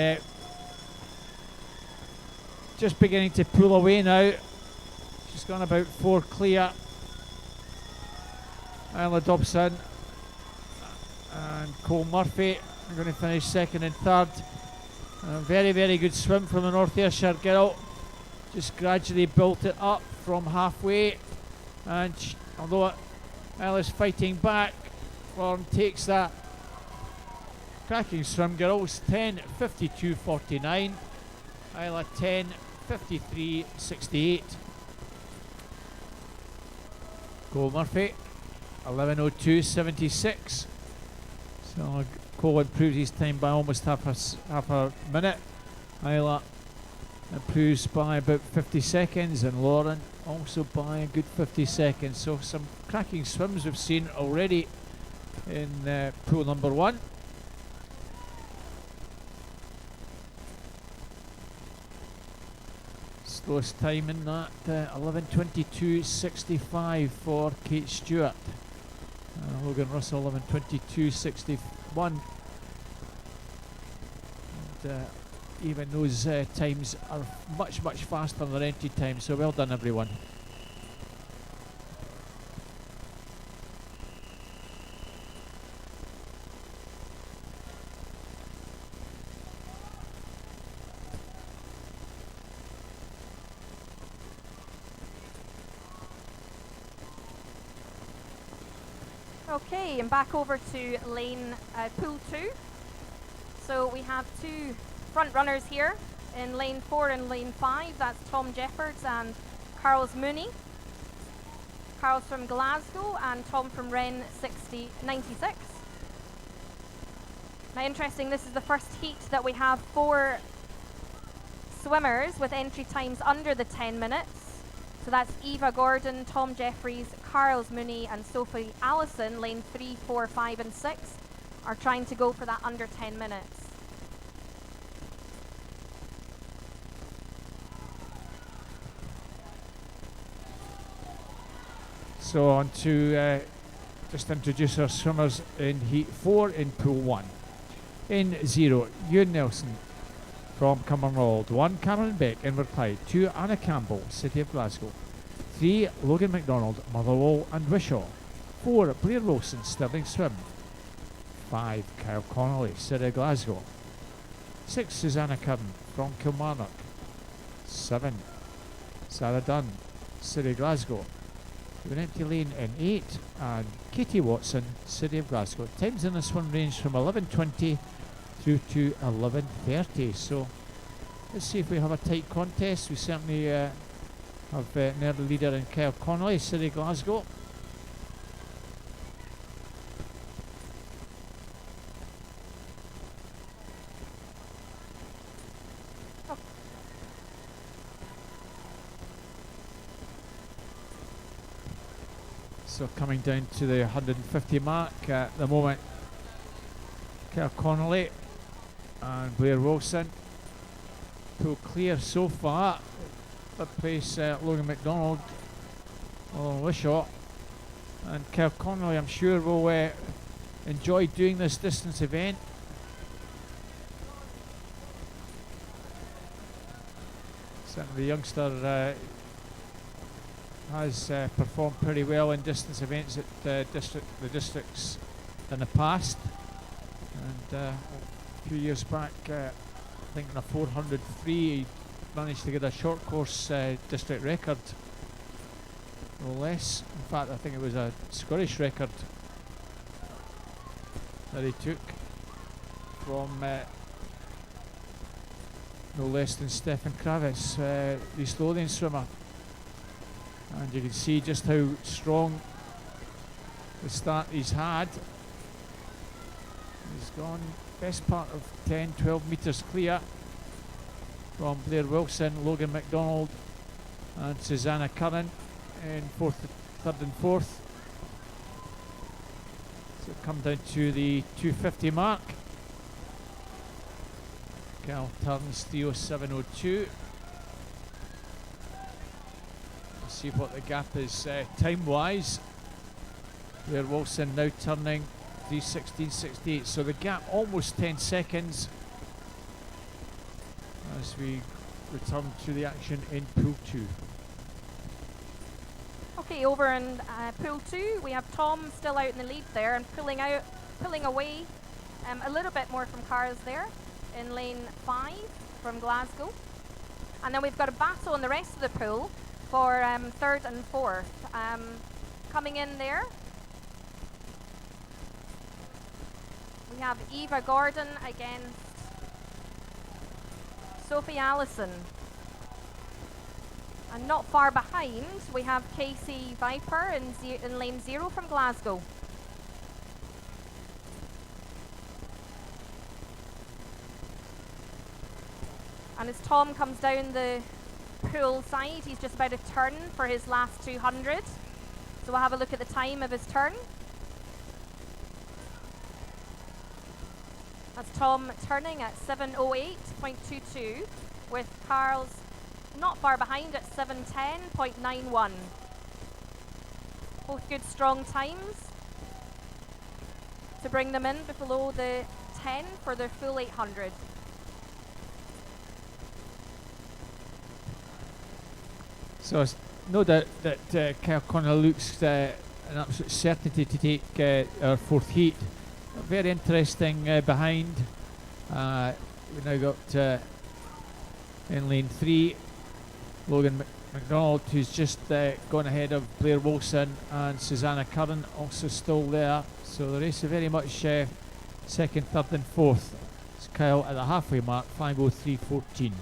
just beginning to pull away now. She's gone about 4 clear. Ella Dobson and Cole Murphy are going to finish second and third. A very, very good swim from the North Ayrshire girl. Just gradually built it up from halfway, and although Ella's fighting back, Lauren takes that. Cracking swim, girls. 10:52.49. Isla 10:53.68. Cole Murphy 11:02.76. So Cole improves his time by almost half a minute. Isla improves by about 50 seconds, and Lauren also by a good 50 seconds. So some cracking swims we've seen already in pool number 1. Slowest time in that 11:22.65 for Kate Stewart. Logan Russell 11:22.61. And even those times are much faster than their entry time, so well done everyone. Okay, and back over to lane pool 2. So we have 2 front runners here in lane 4 and lane 5. That's Tom Jeffords and Carls Mooney. Carl's from Glasgow and Tom from Ren 96. Now interesting, this is the first heat that we have 4 swimmers with entry times under the 10 minutes. So that's Eva Gordon, Tom Jeffries, Carls Mooney and Sophie Allison. Lane 3, 4, 5 and 6 are trying to go for that under 10 minutes. So on to just introduce our swimmers in heat 4 in pool 1. In 0, Ewan Nelson from Cumbernauld. 1, Cameron Beck, Inverclyde. 2, Anna Campbell, City of Glasgow. 3, Logan MacDonald, Motherwell and Wishaw. 4, Blair Wilson, Stirling Swim. 5, Kyle Connolly, City of Glasgow. 6, Susanna Curran from Kilmarnock. 7, Sarah Dunn, City of Glasgow. With an empty lane in 8, and Katie Watson, City of Glasgow. Times in this one range from 11:20 through to 11:30. So let's see if we have a tight contest. We certainly have an early leader in Kyle Connolly, City of Glasgow. So coming down to the 150 mark at the moment. Kyle Connolly and Blair Wilson pull clear so far. Third place Logan MacDonald, Wishaw, and Kyle Connolly I'm sure will enjoy doing this distance event. Certainly the youngster has performed pretty well in distance events at the districts in the past. And a few years back, I think in a 400 free, he managed to get a short course district record. No less. In fact, I think it was a Scottish record that he took from no less than Stefan Kravitz, the Slovenian swimmer. And you can see just how strong the start he's had. He's gone best part of 10-12 metres clear from Blair Wilson, Logan MacDonald and Susanna Curran in third and fourth. So come down to the 250 mark. Cal turns 3:07:02. Let's see what the gap is time wise. Blair Wilson now turning 3:16:68, so the gap almost 10 seconds as we return to the action in Pool 2. Okay, over in Pool 2, we have Tom still out in the lead there and pulling away a little bit more from cars there in lane 5 from Glasgow. And then we've got a battle in the rest of the pool for third and fourth. Coming in there, we have Eva Gordon against Sophie Allison. And not far behind, we have Casey Viper in lane 0 from Glasgow. And as Tom comes down the pool side, he's just about to turn for his last 200. So we'll have a look at the time of his turn. That's Tom turning at 7:08.22 with Carl's not far behind at 7:10.91. Both good strong times to bring them in below the 10 for their full 800. So it's no doubt that Kyle Connor looks an absolute certainty to take our fourth heat. Very interesting behind. We've now got in lane 3 Logan MacDonald, who's just gone ahead of Blair Wilson, and Susanna Curran also still there. So the race is very much second, third and fourth. It's Kyle at the halfway mark, 5:03:14.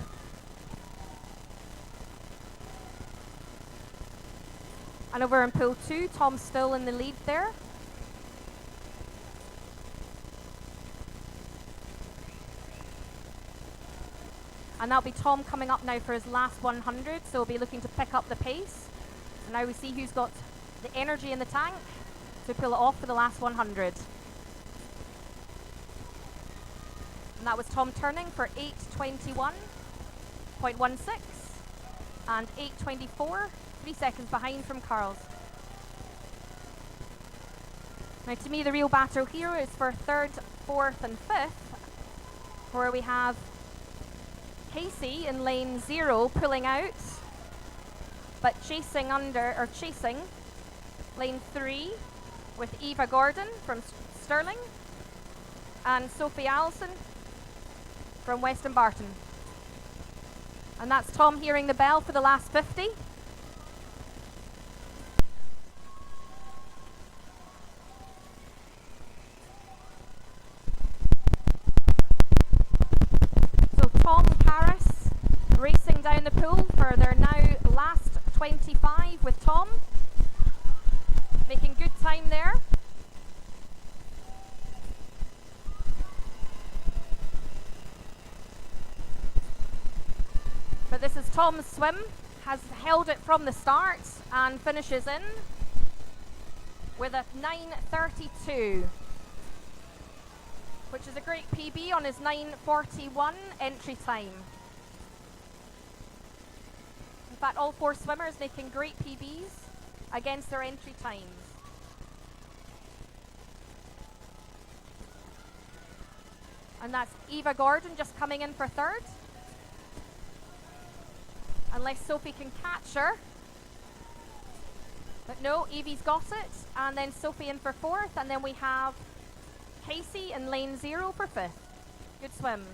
And over in Pool 2, Tom's still in the lead there. And that'll be Tom coming up now for his last 100, so he'll be looking to pick up the pace. And now we see who's got the energy in the tank to pull it off for the last 100. And that was Tom turning for 8:21.16 and 8:24, 3 seconds behind from Carl's. Now to me the real battle here is for third, fourth and fifth, where we have Casey in lane 0 pulling out, but chasing lane 3 with Eva Gordon from Stirling and Sophie Allison from Weston Barton. And that's Tom hearing the bell for the last 50. Racing down the pool for their now last 25 with Tom, making good time there. But this is Tom's swim, has held it from the start and finishes in with a 9:32, which is a great PB on his 9:41 entry time. In fact, all 4 swimmers making great PBs against their entry times. And that's Eva Gordon just coming in for third. Unless Sophie can catch her. But no, Evie's got it. And then Sophie in for fourth. And then we have Casey in lane 0 for 5th. Good swims.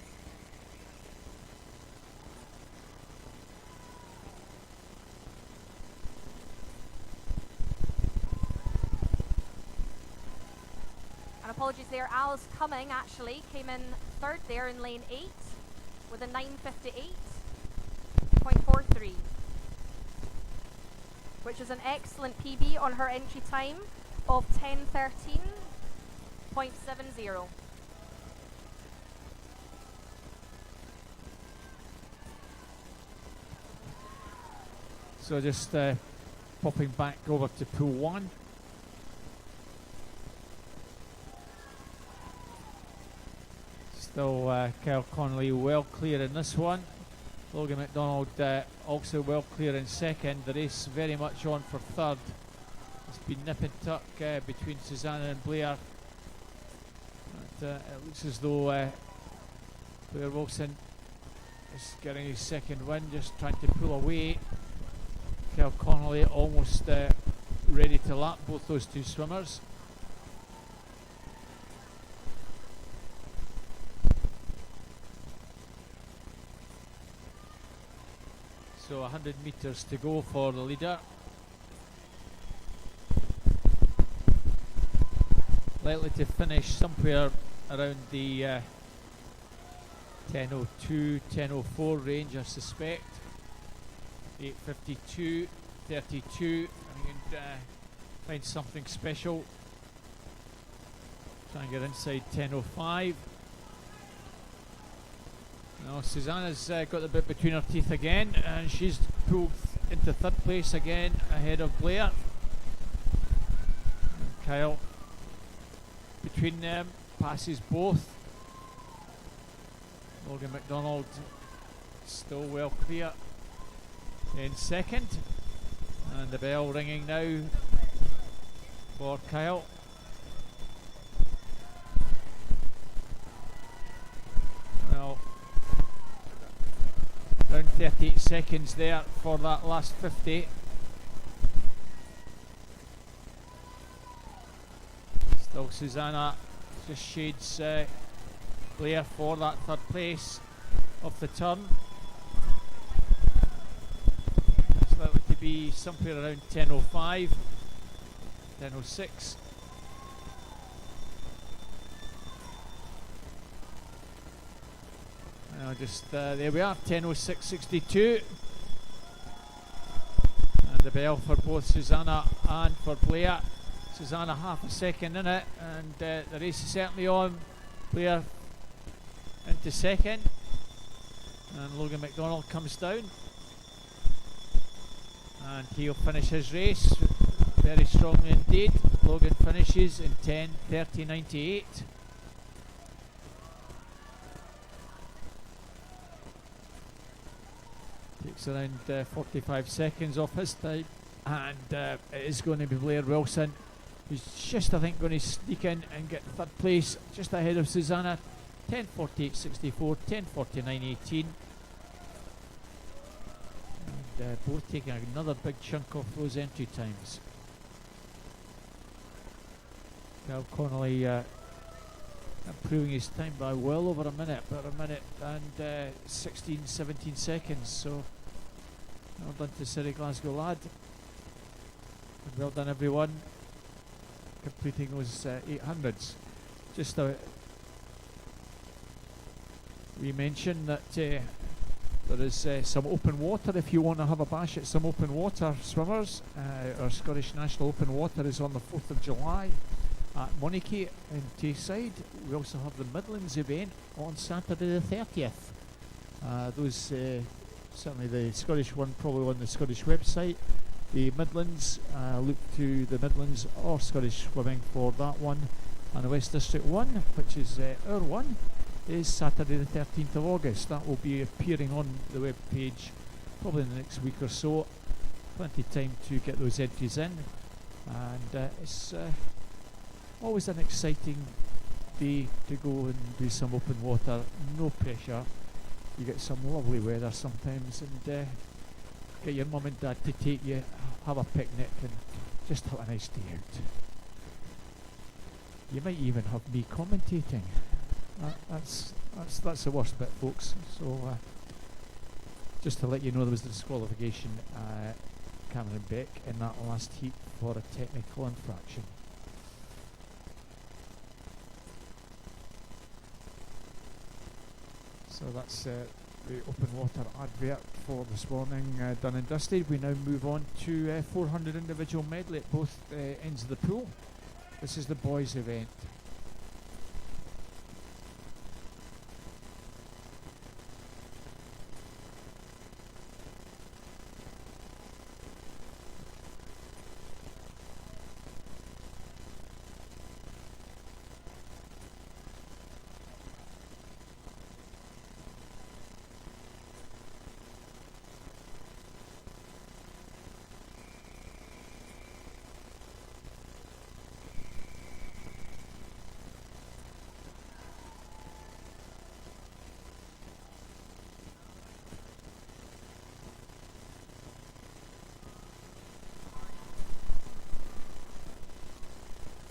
And apologies there, Al's Cumming actually came in 3rd there in lane 8 with a 9:58.43, which is an excellent PB on her entry time of 10:13.70. So just popping back over to pool 1. Still Kyle Connolly well clear in this one. Logan McDonald also well clear in 2nd. The race very much on for 3rd. It's been nip and tuck between Susanna and Blair. But, it looks as though Blair Wilson is getting his 2nd win, just trying to pull away. Kyle Connolly almost ready to lap both those two swimmers. So 100 metres to go for the leader. Likely to finish somewhere around the 10:02, 10:04 range, I suspect. 8:52, 32. I can find something special. Try and get inside 10:05. Now Susanna's got the bit between her teeth again, and she's pulled into 3rd place again ahead of Blair. And Kyle between them passes both. Logan McDonald still well clear in 2nd, and the bell ringing now for Kyle. Well, around 38 seconds there for that last 50. Still Susanna just shades Blair for that 3rd place off the turn. It's likely to be somewhere around 10:05, 10:06. Now just there we are, 10:06.62, and the bell for both Susanna and for Blair. Susanna half a second in it, and the race is certainly on. Blair into 2nd, and Logan McDonald comes down, and he'll finish his race very strongly indeed. Logan finishes in 10:30.98. Takes around 45 seconds off his time, and it is going to be Blair Wilson, who's just, I think, going to sneak in and get 3rd place, just ahead of Susanna. 10:48.64, 10:49.18, and both taking another big chunk off those entry times. Kyle Connolly improving his time by well over a minute, about a minute and 16, 17 seconds. So well done to City Glasgow lad, and well done everyone completing those 800s. Just we mentioned that there is some open water if you want to have a bash at some open water swimmers. Our Scottish National Open Water is on the 4th of July at Monarchy in Tayside. We also have the Midlands event on Saturday the 30th. Those certainly the Scottish one probably on the Scottish website. The Midlands, look to the Midlands or Scottish Swimming for that one. And the West District one, which is our one, is Saturday the 13th of August. That will be appearing on the web page probably in the next week or so. Plenty of time to get those entries in, and it's always an exciting day to go and do some open water. No pressure, you get some lovely weather sometimes, and get your mum and dad to take you, have a picnic and just have a nice day out. You might even have me commentating. That's the worst bit, folks. So just to let you know, there was the disqualification, Cameron Beck in that last heat for a technical infraction. So that's the open water advert for this morning done and dusted. We now move on to 400 individual medley at both ends of the pool. This is the boys' event.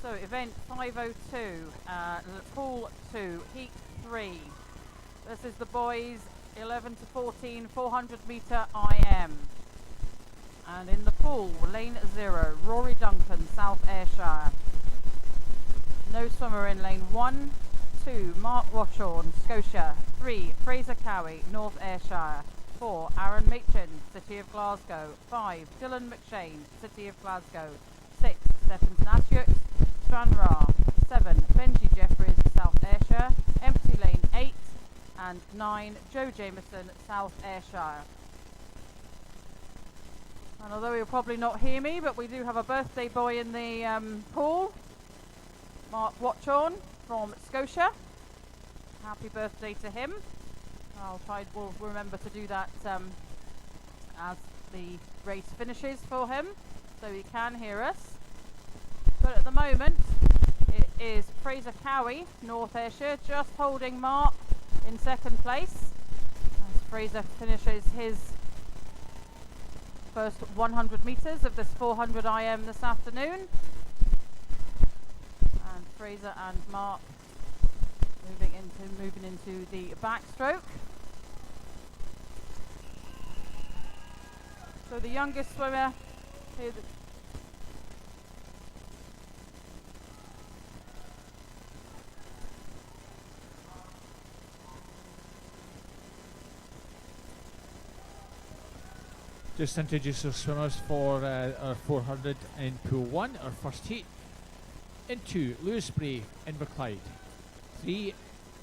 So event 502, pool 2, heat 3. This is the boys 11 to 14, 400 meter IM. And in the pool, lane 0, Rory Duncan, South Ayrshire. No swimmer in lane 1, 2, Mark Watchorn, Scotia. 3, Fraser Cowie, North Ayrshire. 4, Aaron Machin, City of Glasgow. 5, Dylan McShane, City of Glasgow. 6, Stefan Snatchuk, Stranraer. 7, Benji Jeffries, South Ayrshire. Empty lane 8. And 9, Joe Jameson, South Ayrshire. And although you'll probably not hear me, but we do have a birthday boy in the pool. Mark Watchorn from Scotia. Happy birthday to him. We'll remember to do that as the race finishes for him, so he can hear us. But at the moment, it is Fraser Cowie, North Ayrshire, just holding Mark in second place. As Fraser finishes his first 100 metres of this 400 IM this afternoon. And Fraser and Mark moving into the backstroke. So the youngest swimmer here. Just introduce our swimmers for our 400 in pool 1, our first heat. In 2, Lewis Bray, Inverclyde. 3,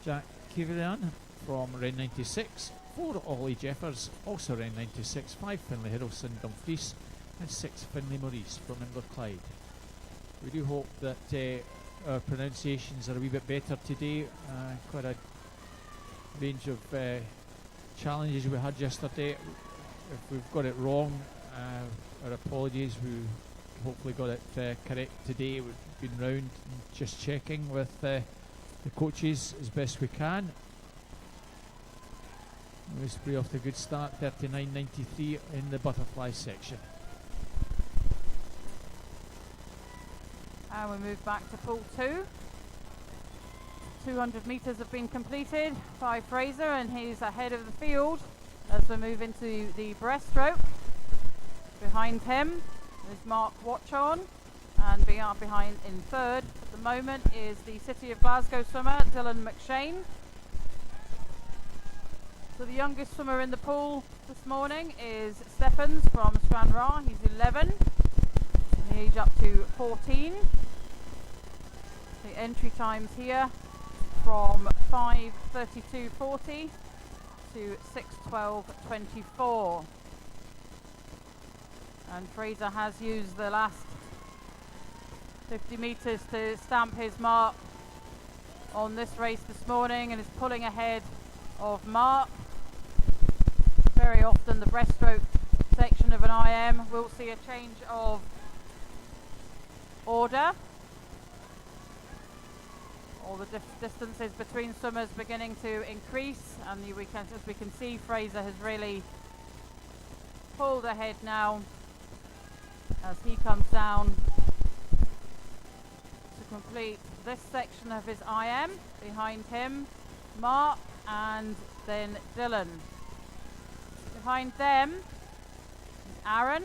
Jack Kiverian from Ren 96. 4, Ollie Jeffers, also Ren 96. 5, Finlay Hiddleston, Dumfries. And 6, Finlay Maurice from Inverclyde. We do hope that our pronunciations are a wee bit better today. Quite a range of challenges we had yesterday. If we've got it wrong, our apologies. We hopefully got it correct today. We've been round and just checking with the coaches as best we can. We'll spray off to a good start, 39.93 in the butterfly section. And we move back to pool 2. 200 metres have been completed by Fraser, and he's ahead of the field as we move into the breaststroke. Behind him is Mark Watchorn, and behind in third at the moment is the City of Glasgow swimmer Dylan McShane. So the youngest swimmer in the pool this morning is Stephens from Stranraer. He's 11, and age up to 14. The entry times here from 5:32.40 to 6:12.24. And Fraser has used the last 50 metres to stamp his mark on this race this morning, and is pulling ahead of Mark. Very often the breaststroke section of an IM will see a change of order, or the distances between swimmers beginning to increase, and as we can see, Fraser has really pulled ahead now as he comes down to complete this section of his IM. Behind him, Mark, and then Dylan. Behind them is Aaron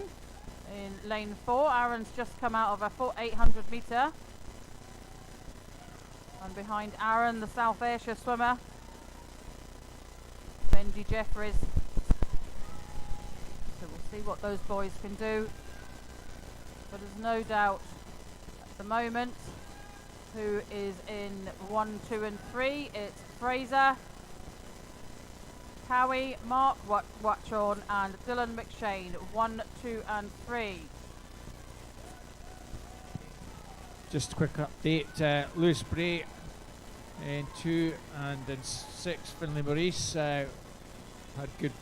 in lane 4. Aaron's just come out of a 800 metre. And behind Aaron, the South Ayrshire swimmer, Benji Jeffries. So we'll see what those boys can do. But there's no doubt at the moment who is in 1, 2 and 3. It's Fraser, Cowie, Mark Watchorn and Dylan McShane, 1, 2 and 3. Just a quick update, Lewis Bray in 2 and in 6, Finlay Maurice had good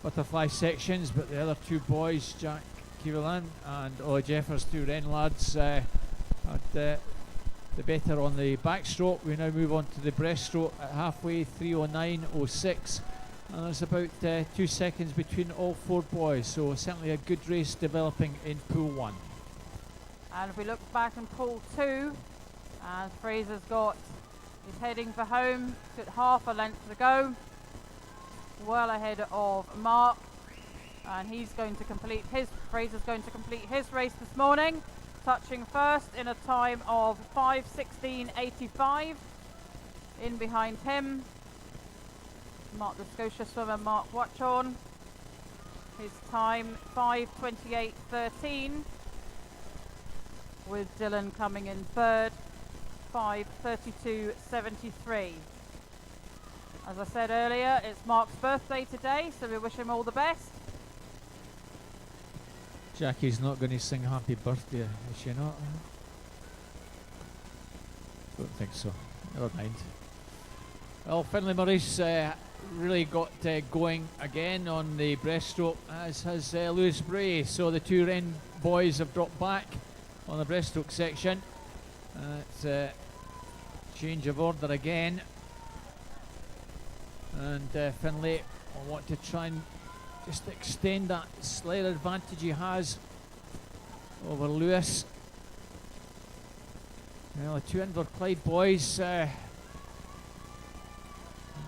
butterfly sections, but the other 2 boys, Jack Keelan and Ollie Jeffers, 2 Wren lads, had the better on the backstroke. We now move on to the breaststroke at halfway, 3:09.06, and there's about 2 seconds between all 4 boys, so certainly a good race developing in pool 1. And if we look back in pool 2, and Fraser's he's heading for home, got half a length to go, well ahead of Mark, and Fraser's going to complete his race this morning, touching first in a time of 5:16.85. In behind him, Mark the Scotia swimmer Mark Watchorn, his time 5:28.13, with Dylan coming in third, 5:32.73. As I said earlier, it's Mark's birthday today, so we wish him all the best. Jackie's not going to sing happy birthday, is she not? Don't think so. Never mind. Well, Finlay Maurice really got going again on the breaststroke, as has Lewis Bray. So the 2 Wren boys have dropped back on the breaststroke section. It's a change of order again. And Finlay will want to try and just extend that slight advantage he has over Lewis. Well, the 2 Inverclyde boys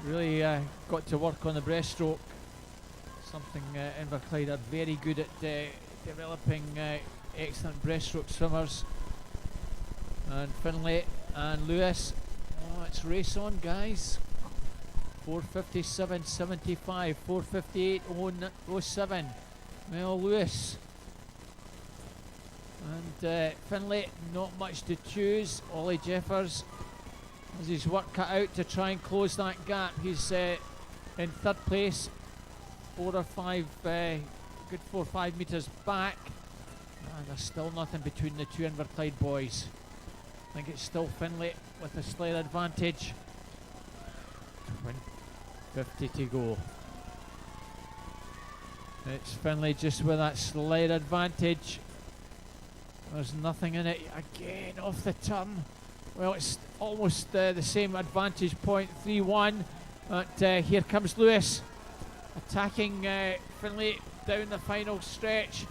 really got to work on the breaststroke. Something Inverclyde are very good at developing excellent breaststroke swimmers. And Finlay and Lewis, it's race on, guys. 4:57.75, 4:58.07. Well, Lewis and Finlay, not much to choose. Ollie Jeffers has his work cut out to try and close that gap. He's in 3rd place, 4 or 5, good 4 or 5 metres back. And there's still nothing between the 2 Inverclyde boys. I think it's still Finlay with a slight advantage. 50 to go. It's Finlay just with that slight advantage. There's nothing in it. Again, off the turn. Well, it's almost the same advantage point, 3-1. But here comes Lewis attacking Finlay down the final stretch.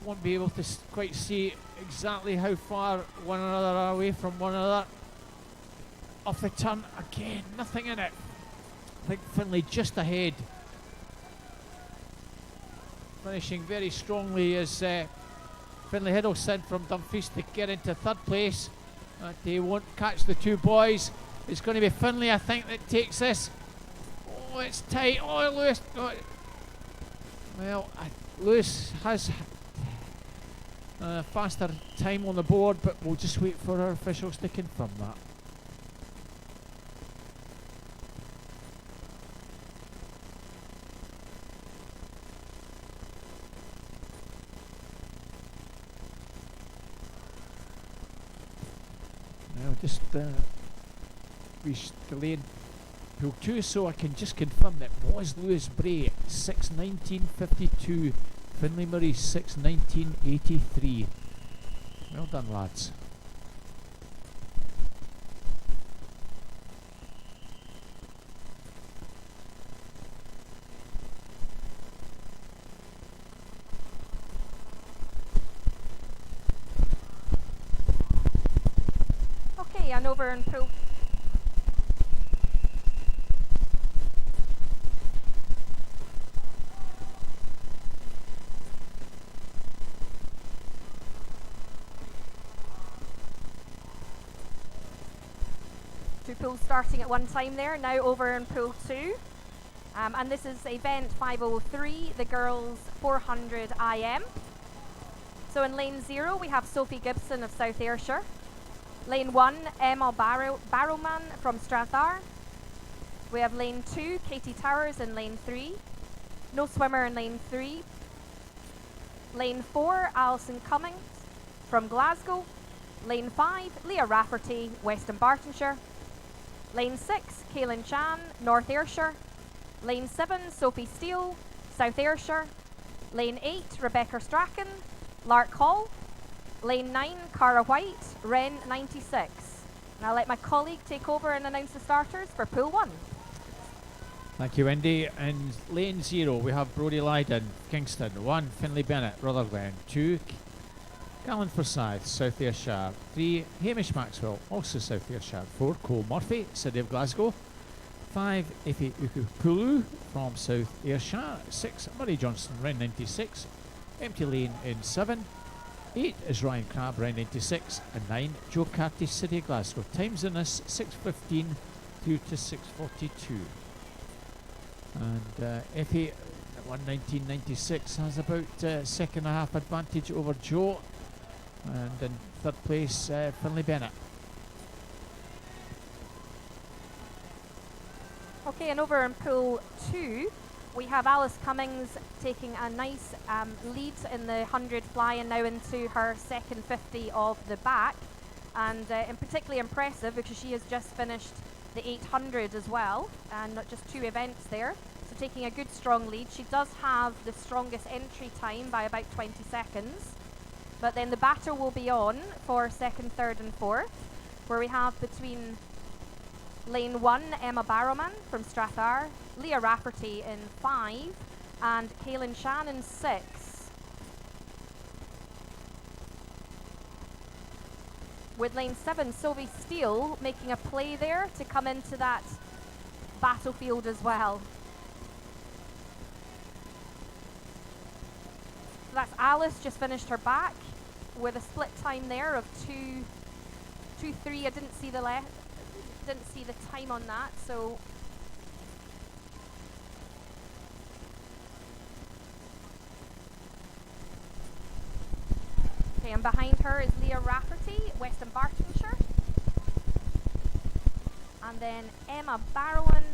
Won't be able to quite see exactly how far one another are away from one another. Off the turn again, nothing in it. I think Finlay just ahead. Finishing very strongly is Finlay Hiddleston from Dumfries to get into 3rd place. But he won't catch the 2 boys. It's going to be Finlay, I think, that takes this. Oh, it's tight. Oh, Lewis. Oh. Well, Lewis has faster time on the board, but we'll just wait for our officials to confirm that. Now just we delayed pool 2, so I can just confirm that was Lewis Bray 6:19.52, Finlay Maurice 6:19.83. Well done, lads. Okay, and over in pool. Two pools starting at one time there. Now over in pool 2. And this is event 503, the girls 400 IM. So in lane 0, we have Sophie Gibson of South Ayrshire. Lane 1, Emma Barrowman from Strathar. We have lane 2, Katie Towers in lane 3. No swimmer in lane 3. Lane 4, Alison Cummings from Glasgow. Lane 5, Leah Rafferty, Western Bartonshire. Lane 6, Kaylin Chan, North Ayrshire. Lane 7, Sophie Steele, South Ayrshire. Lane 8, Rebecca Strachan, Lark Hall. Lane 9, Cara White, Wren 96. And I'll let my colleague take over and announce the starters for Pool 1. Thank you, Wendy. In lane 0, we have Brodie Lydon, Kingston. 1, Finlay Bennett, Rutherglen. 2, Callan Forsyth, South Ayrshire. 3, Hamish Maxwell, also South Ayrshire. 4, Cole Murphy, City of Glasgow. 5, Ife Ukupulu from South Ayrshire. 6, Murray Johnson, Wren 96. Empty lane in 7. 8 is Ryan Crabb, Wren 96. And 9, Joe Carty, City of Glasgow. Times in this 6:15 through to 6:42. And Effie at 1:19.96 has about second and a half advantage over Joe. And in third place, Finlay Bennett. Okay, and over in pool 2, we have Alice Cummings taking a nice lead in the 100 fly, and now into her second 50 of the back. And particularly impressive because she has just finished the 800 as well, and not just 2 events there. So taking a good strong lead. She does have the strongest entry time by about 20 seconds. But then the battle will be on for second, third and fourth, where we have between lane 1, Emma Barrowman from Strathar, Leah Rafferty in 5, and Kaylin Chan in 6. With lane 7, Sophie Steele making a play there to come into that battlefield as well. So that's Alice, just finished her back with a split time there of 2:3. I didn't see the time on that, so okay, and behind her is Leah Rafferty, Western Bartonshire, and then Emma Barrowan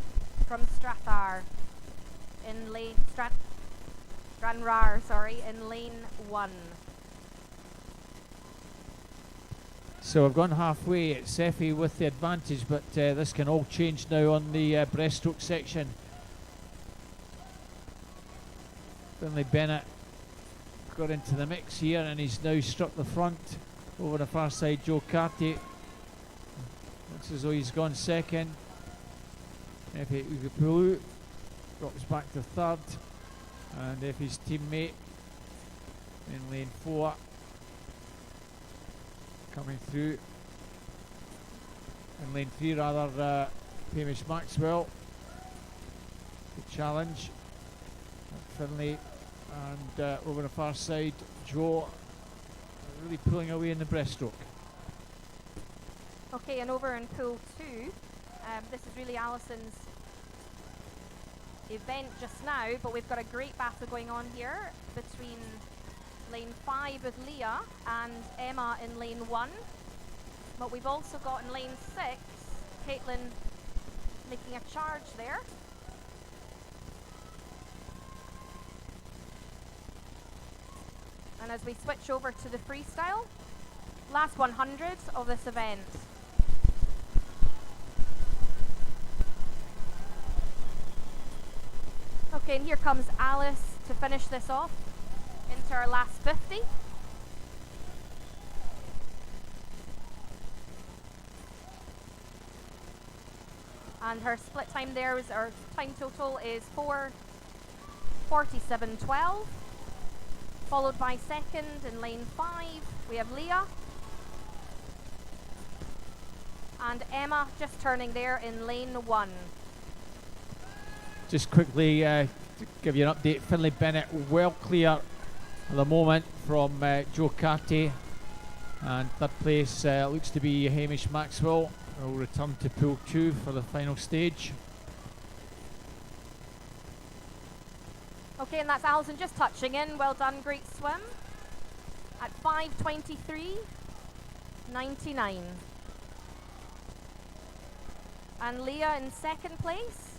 from Strathar in lane Stranraer, in lane 1. So we've gone halfway. It's Effie with the advantage, but this can all change now on the breaststroke section. Finlay Bennett got into the mix here, and he's now struck the front over the far side. Joe Carty looks as though he's gone second. Effie Ukupulu drops back to third, and Effie's teammate in lane 4 coming through. In lane 3 rather, Hamish Maxwell. Good challenge. Finlay, and over the far side, Joe really pulling away in the breaststroke. Okay, and over in pool 2, this is really Alison's event just now, but we've got a great battle going on here between lane 5 with Leah and Emma in lane 1. But we've also got in lane 6, Caitlin making a charge there. And as we switch over to the freestyle, last 100 of this event. Okay, and here comes Alice to finish this off into our last 50. And her split time there is, our time total is 4:47.12. Followed by second in lane 5, we have Leah. And Emma just turning there in lane 1. Just quickly to give you an update, Finlay Bennett well clear at the moment from Joe Carty, and third place looks to be Hamish Maxwell. Will return to pool 2 for the final stage. Okay, and that's Alison just touching in. Well done, great swim. At 5:23.99. And Leah in second place.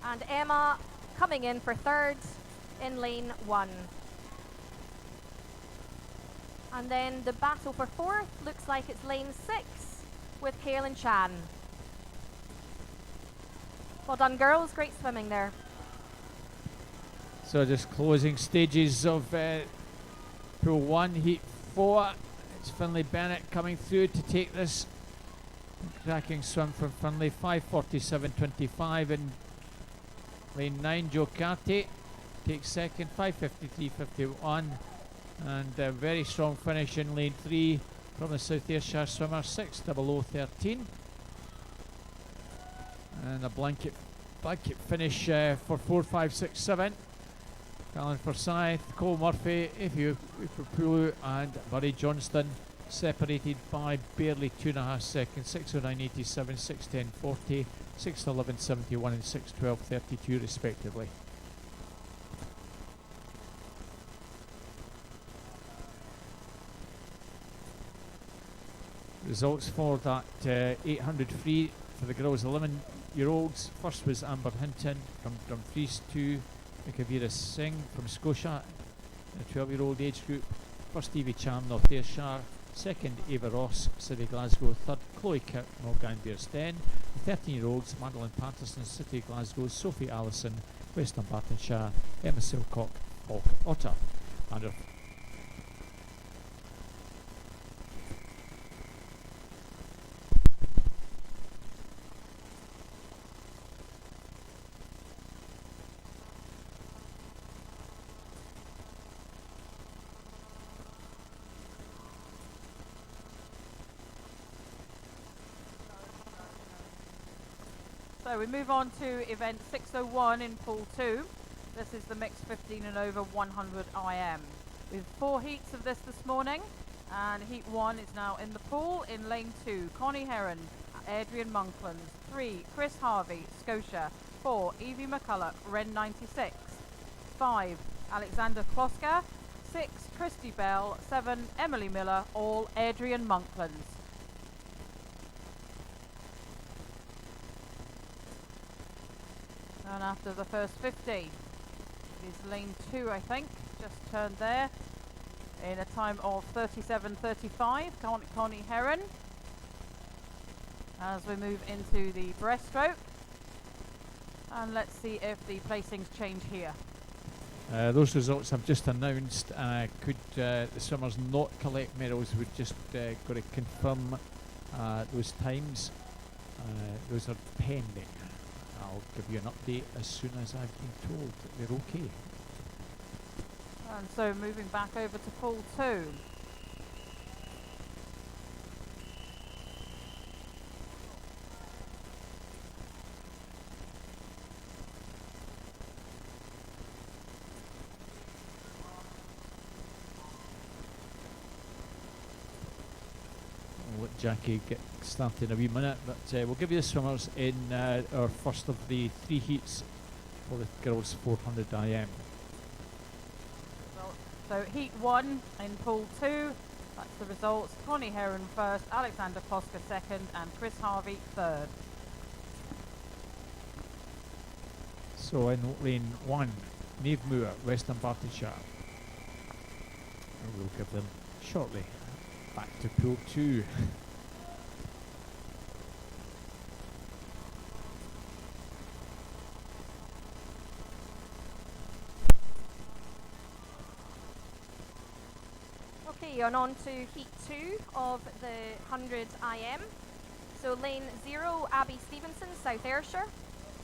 And Emma coming in for third in lane 1. And then the battle for fourth looks like it's lane 6 with Kaylin Chan. Well done, girls. Great swimming there. So just closing stages of pool 1, heat 4. It's Finlay Bennett coming through to take this. Cracking swim from Finlay, 5:47.25 in lane 9. Joe Carty takes second, 5:53.51, and a very strong finish in lane 3 from the South Ayrshire swimmer, 6:00.13, and a blanket finish for 4, 5, 6, 7. Alan Forsyth, Cole Murphy, Ify Upapulu and Murray Johnston separated by barely 2.5 seconds, 6:09.87, 6:10.40, 6:11.71 and 6:12.32 respectively. Results for that 800 free for the girls 11-year-olds. First was Amber Hinton from Dumfries, 2 Mikavira Singh from Scotia in the 12-year-old age group. First Evie Cham, North Ayrshire. Second Ava Ross, City Glasgow. Third Chloe Kirk, Mulgine-Bearsden. The 13-year-olds Madeline Patterson, City Glasgow. Sophie Allison, Western Bartonshire. Emma Silcock, Falk Otter. And her So we move on to event 601 in pool 2. This is the mixed 15 and over 100 IM. We have 4 heats of this morning, and heat 1 is now in the pool. In lane 2, Connie Heron, Adrian Monklands. 3, Chris Harvey, Scotia. 4, Evie McCulloch, Ren 96. 5, Alexander Kloska. 6, Christy Bell. 7, Emily Miller, all Adrian Monklands. And after the first 50 is lane 2, I think, just turned there in a time of 37.35. Connie Heron. As we move into the breaststroke, and let's see if the placings change here. Those results I've just announced. Could the swimmers not collect medals? We've just got to confirm those times. Those are pending. I'll give you an update as soon as I've been told that they're okay. And so moving back over to pool 2. I'll let Jackie get started in a wee minute, but we'll give you the swimmers in our first of the 3 heats for the girls 400 IM. So heat 1 in pool 2, that's the results. Connie Heron first, Alexander Kloska second, and Chris Harvey third. So in lane 1, Neve Moore, Western Bartonshire. And we'll give them shortly. Back to pool 2. Okay, on to heat 2 of the 100 IM. So lane 0, Abby Stevenson, South Ayrshire.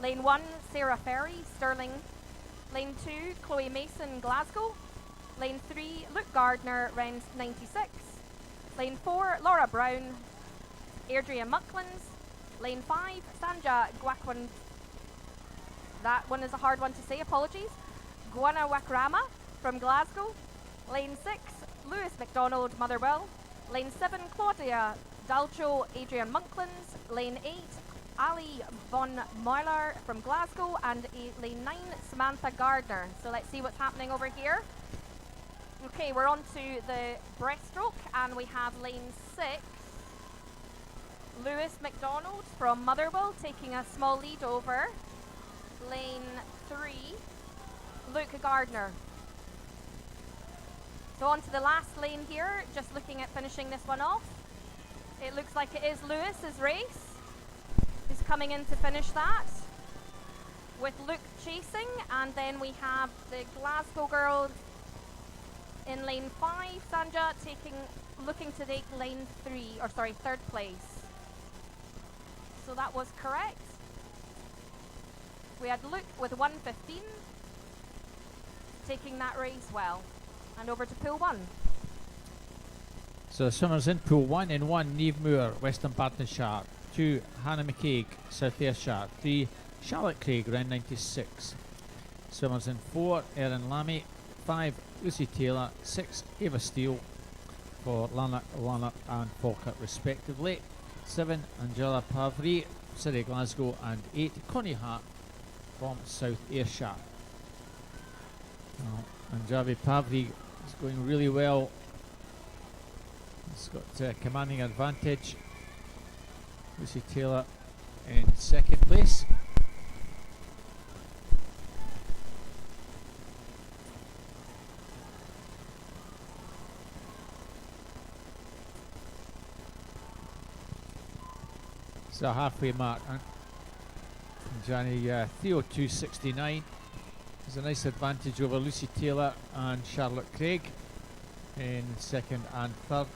Lane 1, Sarah Ferry, Stirling. Lane 2, Chloe Mason, Glasgow. Lane 3, Luke Gardner, Rennes 96. Lane 4, Laura Brown, Adrian Mucklands. Lane 5, Sanja Gwakwan. That one is a hard one to say, apologies. Guanawakrama from Glasgow. Lane 6, Lewis McDonald, Motherwell. Lane 7, Claudia Dalcho, Adrian Munklands. Lane 8, Ali von Moiler from Glasgow. And lane 9, Samantha Gardner. So let's see what's happening over here. Okay, we're on to the breaststroke, and we have lane 6, Lewis McDonald from Motherwell taking a small lead over lane 3, Luke Gardner. So on to the last lane here, just looking at finishing this one off. It looks like it is Lewis's race. He's coming in to finish that, with Luke chasing, and then we have the Glasgow girls in lane 5, Sanja looking to take lane 3rd place. So that was correct. We had Luke with 1:15 taking that race well. And over to pool 1. So the swimmers in pool 1. In 1, Niamh Moore, Western Bartonshire. 2, Hannah McCaig, South Ayrshire. 3, Charlotte Craig, round 96. Swimmers in 4, Erin Lammy. 5, Lucy Taylor. 6, Ava Steele for Lanark and Falkirk respectively. 7, Angela Pavry, City Glasgow. And 8, Connie Hart from South Ayrshire. Anjavi Pavry is going really well. He's got commanding advantage. Lucy Taylor in 2nd place. So halfway mark. Johnny 3:02.69 is a nice advantage over Lucy Taylor and Charlotte Craig in 2nd and 3rd.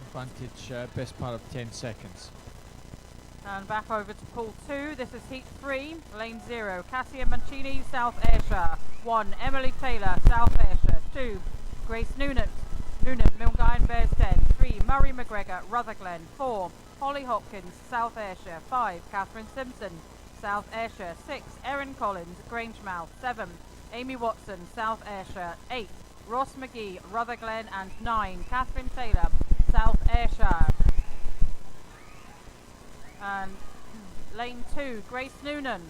Advantage best part of 10 seconds. And back over to pool 2. This is heat 3, lane 0. Cassia Mancini, South Ayrshire. 1, Emily Taylor, South Ayrshire. 2, Grace Noonan, Milngine Bearsden. 3, Murray McGregor, Rutherglen. 4, Holly Hopkins, South Ayrshire. 5, Catherine Simpson, South Ayrshire. 6, Erin Collins, Grangemouth. 7, Amy Watson, South Ayrshire. 8, Ross McGee, Rutherglen. And 9, Catherine Taylor, South Ayrshire. And lane 2, Grace Noonan,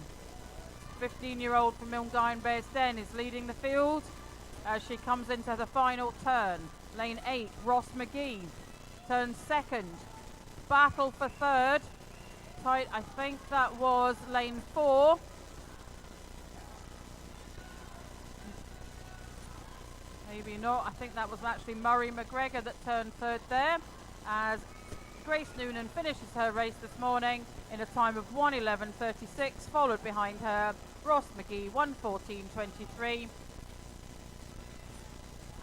15-year-old from Milngine Bearsden, is leading the field as she comes into the final turn. Lane 8, Ross McGee, turns 2nd. Battle for 3rd. Tight, I think that was lane 4. Maybe not. I think that was actually Murray McGregor that turned 3rd there, as Grace Noonan finishes her race this morning in a time of 1:11.36, followed behind her Ross McGee 1:14.23,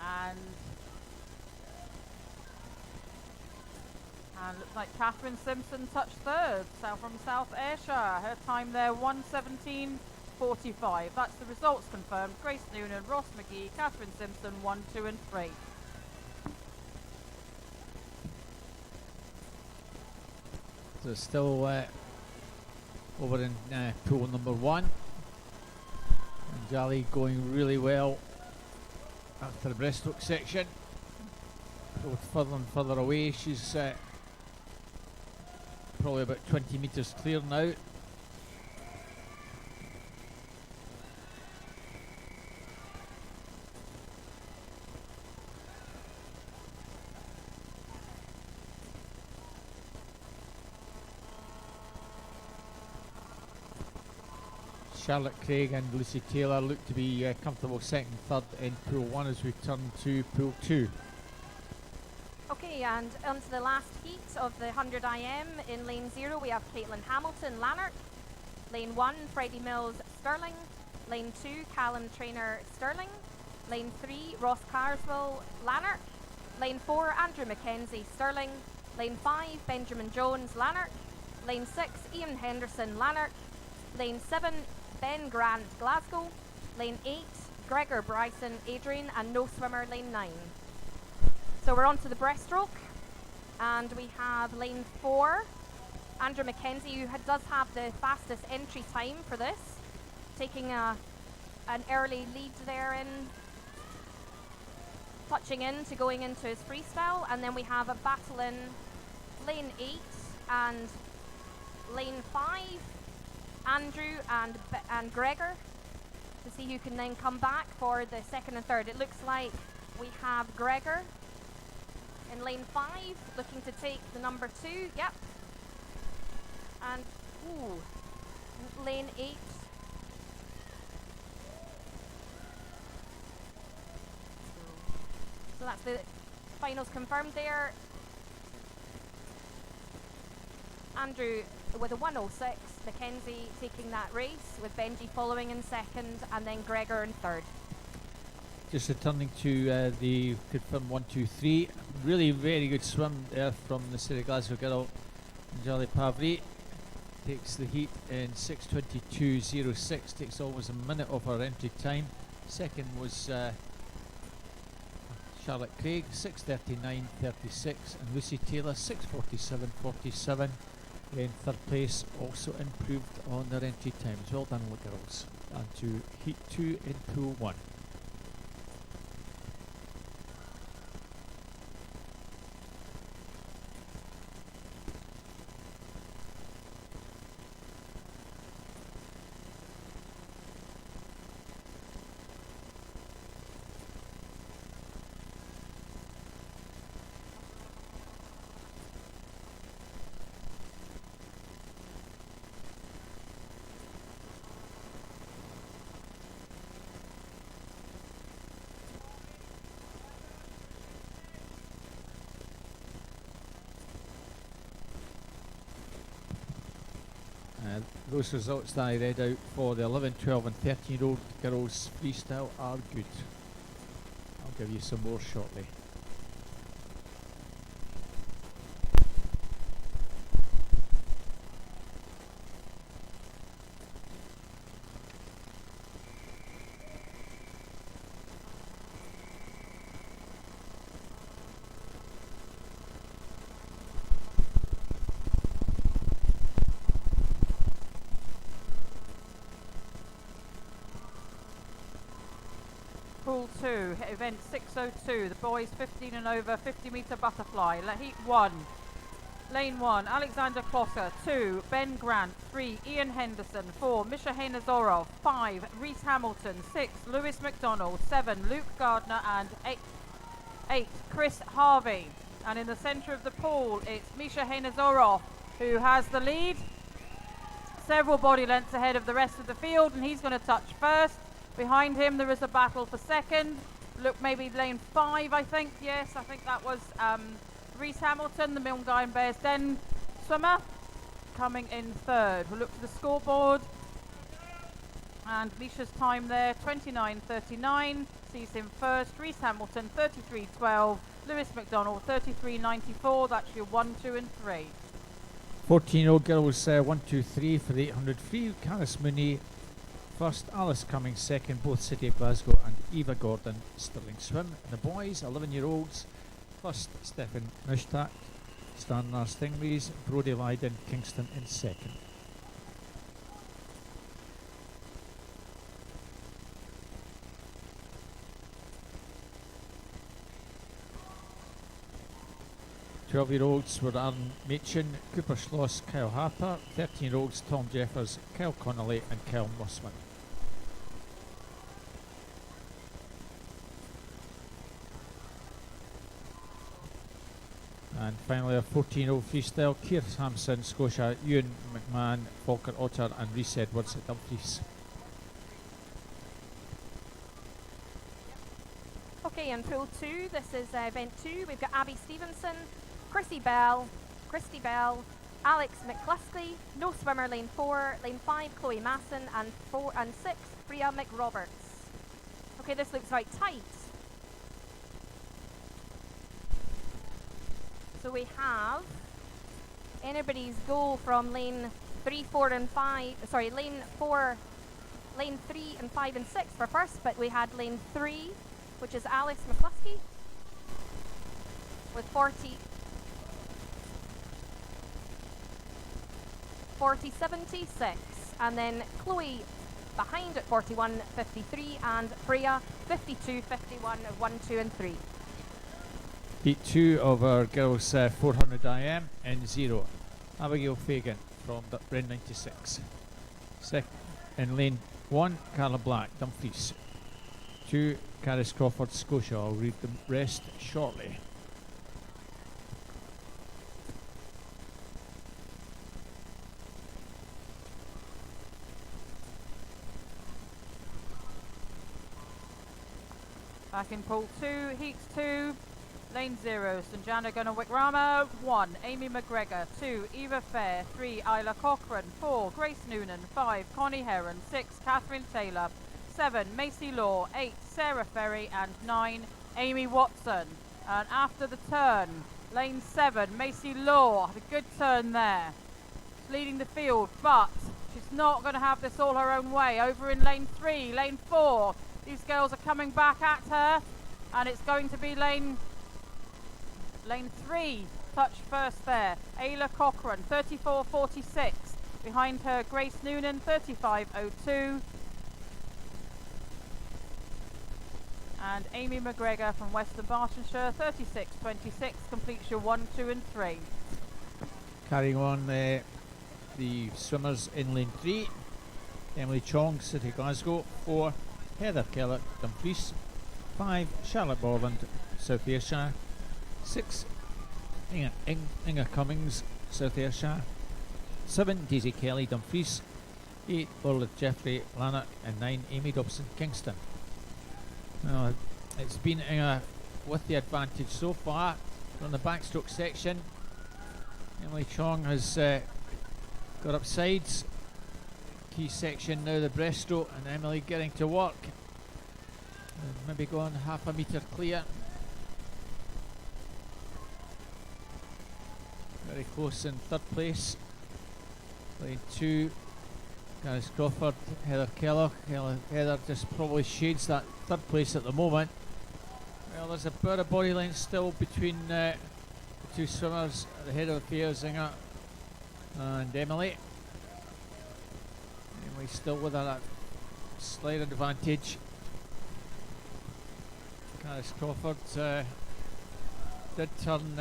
and looks like Catherine Simpson touched 3rd, from South Ayrshire. Her time there 1:17.45. That's the results confirmed. Grace Noonan, Ross McGee, Catherine Simpson 1, 2 and 3. So still over in pool number 1. And Jolly going really well after the breaststroke section. Go further and further away. She's probably about 20 metres clear now. Charlotte Craig and Lucy Taylor look to be comfortable 2nd and 3rd in pool 1 as we turn to pool 2. Okay, and on to the last heat of the 100 IM. In lane 0 we have Caitlin Hamilton, Lanark. Lane 1, Freddie Mills, Stirling. Lane 2, Callum Trainer, Stirling. Lane 3, Ross Carswell, Lanark. Lane 4, Andrew Mackenzie, Stirling. Lane 5, Benjamin Jones, Lanark. Lane 6, Ian Henderson, Lanark. Lane 7, Ben Grant, Glasgow. Lane 8, Gregor Bryson, Adrian, and no swimmer, lane 9. So we're on to the breaststroke. And we have lane 4, Andrew McKenzie, who does have the fastest entry time for this, taking an early lead there in, touching in to going into his freestyle. And then we have a battle in lane 8 and lane 5, Andrew and Gregor, to see who can then come back for the second and third. It looks like we have Gregor in lane 5, looking to take the number 2, yep. And, lane 8. So that's the finals confirmed there. Andrew with a 1:06, Mackenzie taking that race, with Benji following in second, and then Gregor in third. Just returning to the confirmed 1, 2, 3. Really very good swim there from the City of Glasgow girl, Jolly Pavri. Takes the heat in 6:22.06, takes almost a minute off her entry time. Second was Charlotte Craig, 6:39.36, and Lucy Taylor, 6:47.47. In third place, also improved on their entry times. Well done, girls. And to heat 2 in pool 1. Those results that I read out for the 11, 12 and 13-year-old girls freestyle are good. I'll give you some more shortly. Pool 2, event 602, the boys 15 and over, 50 metre butterfly. Heat 1, lane 1, Alexander Klosser. 2, Ben Grant. 3, Ian Henderson. 4, Misha Nazorov. 5, Reese Hamilton. 6, Lewis McDonald. 7, Luke Gardner. And 8, Chris Harvey. And in the centre of the pool, it's Misha Nazorov who has the lead, several body lengths ahead of the rest of the field, and he's going to touch first. Behind him there is a battle for second. Look, maybe lane 5, I think. Yes, I think that was Reese Hamilton, the Milngine Bears Den swimmer, coming in third. We'll look to the scoreboard. And Misha's time there, 29.39, sees him first. Reese Hamilton, 33.12. Lewis McDonald, 33.94. That's your 1, 2 and 3. 14-year-old girls 1, 2, 3 for the 800 free. Caris Mooney first, Alice Cummings second, both City of Glasgow, and Eva Gordon, Stirling Swim. And the boys, 11-year-olds, first Stefan Nushtak, Stranraer Stingrays, Brodie Lydon, Kingston in second. Twelve-year-olds were Aaron Machin, Cooper Schloss, Kyle Harper. 13-year-olds, Tom Jeffers, Kyle Connolly and Kyle Mossman. And finally, a 14-year-old freestyle, Keir Hampson, Scotia, Ewan McMahon, Volker Otter and Rhys Edwards at Dumfries. Okay, in pool 2, this is event 2. We've got Abby Stevenson, Christy Bell, Alex McCluskey, no swimmer lane 4, lane 5, Chloe Masson, and 4 and 6, Freya McRoberts. Okay, this looks right tight. So we have anybody's goal from lane 3, 4 and 5, sorry, lane 4, lane 3 and 5 and 6 for first, but we had lane 3, which is Alex McCluskey with 40, 40.76. And then Chloe behind at 41.53 and Freya 52.51 of 1, 2 and 3. Heat 2 of our girls 400 IM in 0. Abigail Fagan from Ren 96. In lane 1, Carla Black, Dumfries. 2, Caris Crawford, Scotia. I'll read the rest shortly. Back in pool 2, heat 2, lane 0, St. Jana Gunnerwick-Rama, 1, Amy McGregor, 2, Eva Fair, 3, Isla Cochran, 4, Grace Noonan, 5, Connie Heron, 6, Catherine Taylor, 7, Macy Law, 8, Sarah Ferry, and 9, Amy Watson. And after the turn, lane 7, Macy Law, had a good turn there. She's leading the field, but she's not going to have this all her own way. Over in lane 3, lane 4, these girls are coming back at her, and it's going to be lane 3, touch first there. Ayla Cochran, 34.46. Behind her, Grace Noonan, 35.02. And Amy McGregor from Western Bartonshire, 36.26, completes your 1, 2 and 3. Carrying on the swimmers in lane 3. Emily Chong, City Glasgow. 4, Heather Kellett, Dumfries. 5, Charlotte Borland, South Ayrshire. 6, Inga Cummings, South Ayrshire. 7, Daisy Kelly, Dumfries. 8, Orla Jeffrey, Lanark. And 9, Amy Dobson, Kingston. It's been Inga with the advantage so far on the backstroke section. Emily Chong has got up sides. Key section now the breaststroke, and Emily getting to work. Maybe going half a metre clear. Very close in third place. Lane 2, Caris Crawford, Heather Kellogg. Heather just probably shades that third place at the moment. Well, there's about a body length still between the two swimmers at the head of the pair, Zinger and Emily. Emily still with that slight advantage. Caris Crawford did turn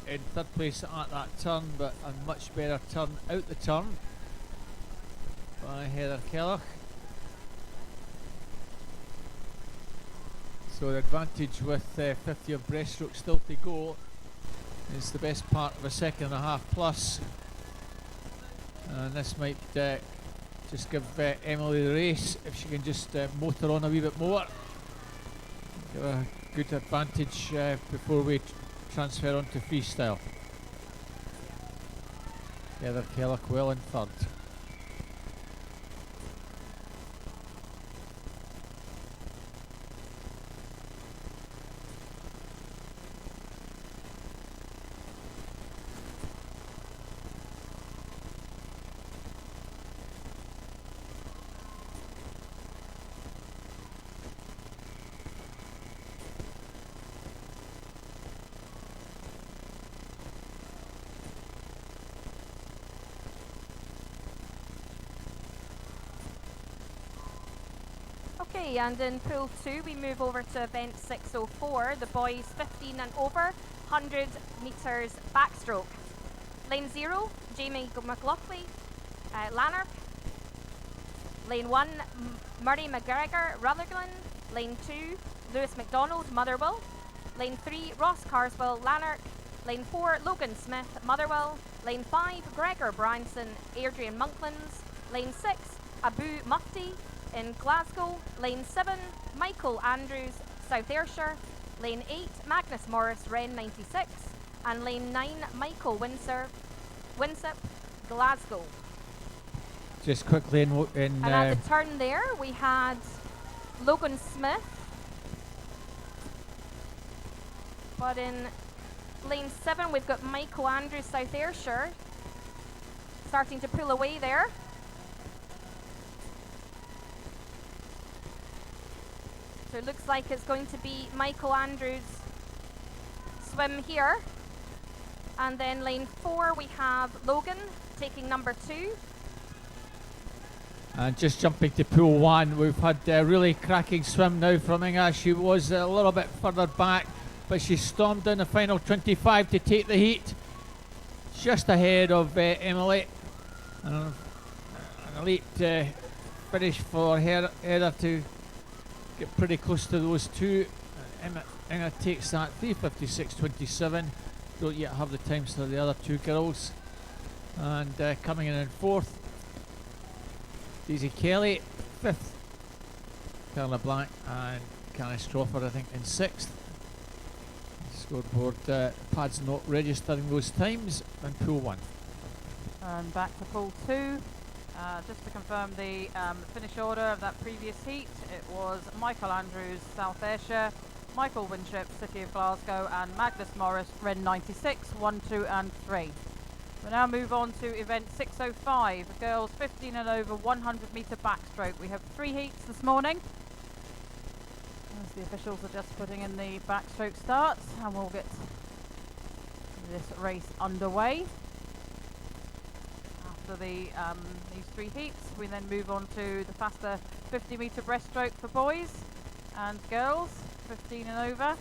in third place at that turn, but a much better turn out the turn by Heather Kellogg. So the advantage with 50 of breaststroke still to go is the best part of a second and a half plus, and this might just give Emily the race if she can just motor on a wee bit more. Give her a good advantage before we transfer on to freestyle. Heather Kellogg well in third. Okay, and in pool 2 we move over to event 604, the boys 15 and over, 100 metres backstroke. Lane 0, Jamie McLaughlin, Lanark. Lane 1, Murray McGregor, Rutherglen. Lane 2, Lewis McDonald, Motherwell. Lane 3, Ross Carswell, Lanark. Lane 4, Logan Smith, Motherwell. Lane 5, Gregor Bryanson, Adrian Monklands. Lane 6, Abu Mufti in Glasgow. Lane 7, Michael Andrews, South Ayrshire. Lane 8, Magnus Morris, Ren 96. And lane 9, Michael Winsip, Glasgow. Just quickly and at the turn there we had Logan Smith, but in lane 7 we've got Michael Andrews, South Ayrshire, starting to pull away there. So it looks like it's going to be Michael Andrews' swim here. And then lane 4 we have Logan, taking number 2. And just jumping to pool 1, we've had a really cracking swim now from Inga. She was a little bit further back, but she stormed down the final 25 to take the heat, just ahead of Emily. An elite finish for Heather to get pretty close to those two. Inga takes that 3:56.27. Don't yet have the times for the other two girls. And coming in 4th, Daisy Kelly. 5th, Carla Black and Candice Crawford, I think, in 6th. Scoreboard pads not registering those times in pool 1. And back to pool 2. Just to confirm the finish order of that previous heat, it was Michael Andrews, South Ayrshire, Michael Winship, City of Glasgow, and Magnus Morris, Ren 96, 1, 2 and 3. We now move on to event 605, girls 15 and over 100 meter backstroke. We have 3 heats this morning. As the officials are just putting in the backstroke starts, and we'll get this race underway. After the these 3 heats, we then move on to the faster 50 meter breaststroke for boys and girls 15 and over.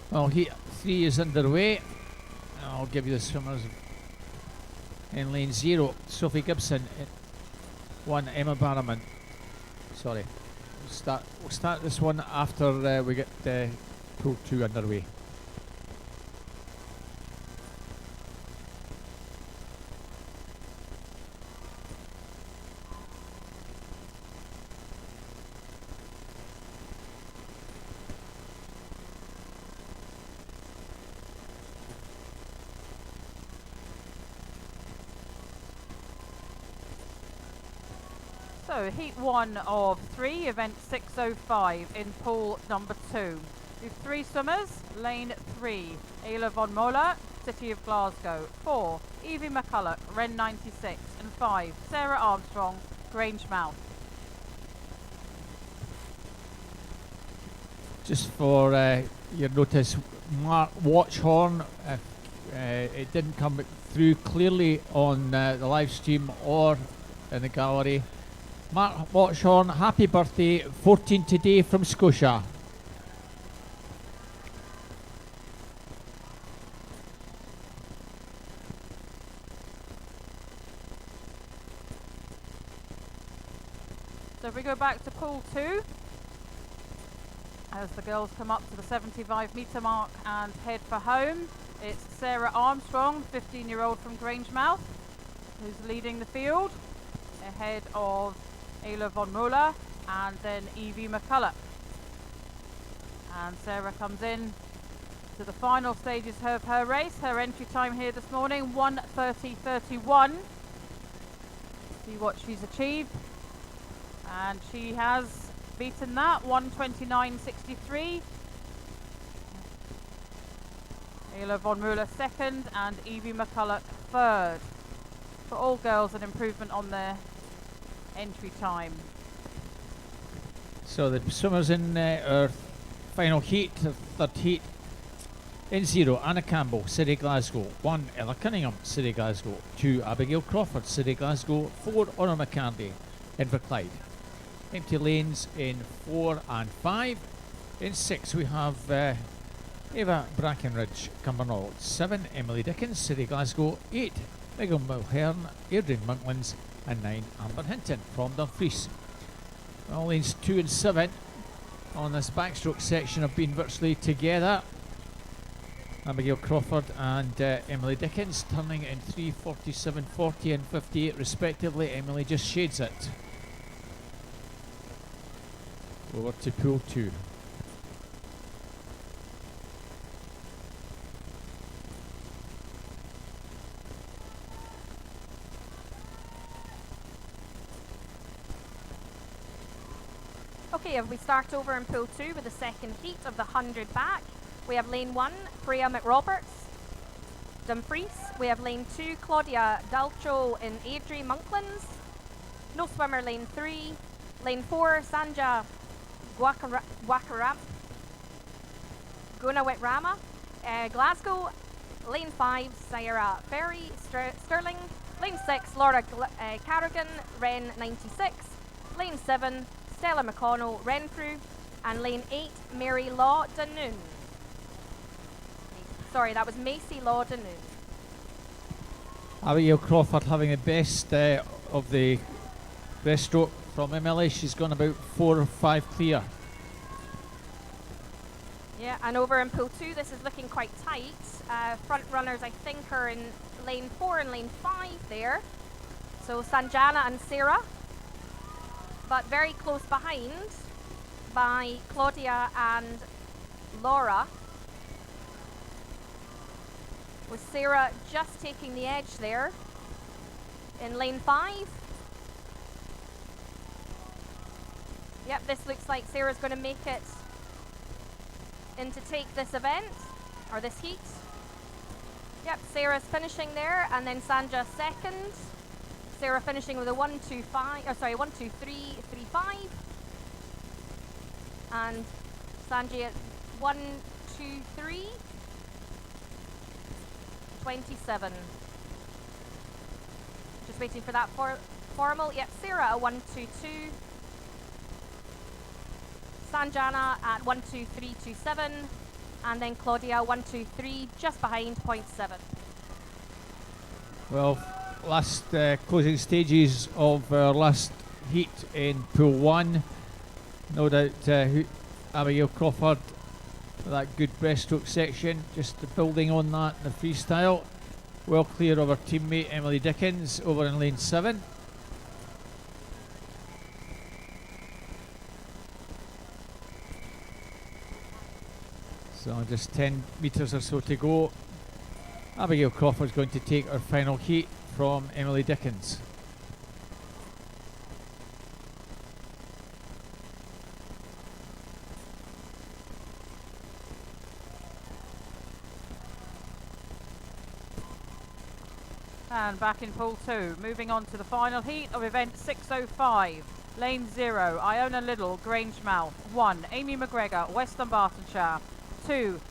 Well, heat 3 is underway. I'll give you the swimmers in lane 0. Sophie Gibson, 1 Emma Barrowman. Sorry, we'll start this one after we get pool 2 underway. So heat 1 of 3, event 605 in pool number 2. We have 3 swimmers. Lane 3, Ayla von Moller, City of Glasgow. 4, Evie McCulloch, Ren 96. And 5, Sarah Armstrong, Grangemouth. Just for your notice, Mark Watchhorn, it didn't come through clearly on the live stream or in the gallery. Mark Watchhorn, happy birthday, 14 today from Scotia. So if we go back to pool 2, as the girls come up to the 75 metre mark and head for home, it's Sarah Armstrong, 15-year-old from Grangemouth, who's leading the field, ahead of Ayla von Muller and then Evie McCulloch. And Sarah comes in to the final stages of her race. Her entry time here this morning, 1:30.31. See what she's achieved. And she has beaten that, 1:29.63. Ayla von Muller second and Evie McCulloch third. For all girls, an improvement on their entry time. So the swimmers in our final heat, the third heat. In 0, Anna Campbell, City Glasgow. 1, Ella Cunningham, City Glasgow. 2, Abigail Crawford, City Glasgow. 4, Honor McCartney, Inverclyde. Empty lanes in 4 and 5. In 6 we have Eva Brackenridge, Cumbernauld. 7, Emily Dickens, City Glasgow. 8, Megan Mulhern, Airdrie Monklands. And 9, Amber Hinton from Dumfries. Well, lanes 2 and 7 on this backstroke section have been virtually together. Abigail Crawford and Emily Dickens turning in 3:47.40 and 58 respectively. Emily just shades it. Over to pool 2. Okay, if we start over in pool 2 with the second heat of the 100 back, we have lane 1, Freya McRoberts, Dumfries. We have lane 2, Claudia Dalcho and Adri Monklins. No swimmer, lane 3. Lane 4, Sanja Guacaram, Gunawitrama. Glasgow. Lane 5, Sarah Ferry Sterling. Lane 6, Laura Carrigan, Ren 96. Lane 7, Stella McConnell, Renfrew. And lane 8, Mary Law Danoon. Sorry, that was Macy Law Danoon. Abigail Crawford having the best of the breaststroke from Emily. She's gone about 4 or 5 clear. Yeah, and over in pool 2, this is looking quite tight. Front runners, I think, are in lane 4 and lane 5 there. So Sanjana and Sarah, but very close behind by Claudia and Laura, with Sarah just taking the edge there in lane 5. Yep, this looks like Sarah's going to make it in to take this event, or this heat. Yep, Sarah's finishing there, and then Sanja second. Sarah finishing with a 1, 2, 5, oh sorry, 1, 2, 3, 3, 5. And Sanjay at 1, 2, 3, 27. Just waiting for that formal. Yep, Sarah at 1, 2, 2. Sanjana at 1, 2, 3, 2, 7. And then Claudia 1, 2, 3, just behind 0.7. Well, last closing stages of our last heat in pool 1. No doubt Abigail Crawford with that good breaststroke section, just building on that in the freestyle. Well clear of her teammate Emily Dickens over in lane 7. So just 10 metres or so to go. Abigail Crawford's going to take her final heat from Emily Dickens. And back in pool 2, moving on to the final heat of event 605. Lane 0, Iona Little, Grangemouth. 1, Amy McGregor, West Dunbartonshire. 2,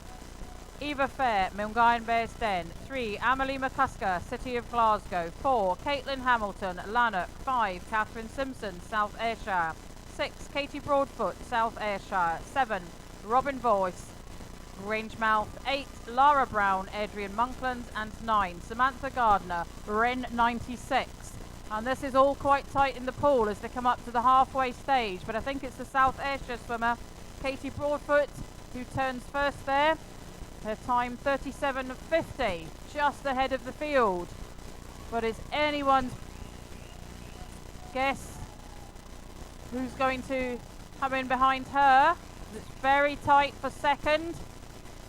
Eva Fair, Milngavie Bears Den. 3, Amelie McCusker, City of Glasgow. 4, Caitlin Hamilton, Lanark. 5, Catherine Simpson, South Ayrshire. 6, Katie Broadfoot, South Ayrshire. 7, Robin Voice, Grangemouth. 8, Lara Brown, Adrian Monklands. And 9, Samantha Gardner, Ren 96. And this is all quite tight in the pool as they come up to the halfway stage, but I think it's the South Ayrshire swimmer, Katie Broadfoot, who turns first there. Her time 37.50, just ahead of the field. But it's anyone's guess who's going to come in behind her. It's very tight for second.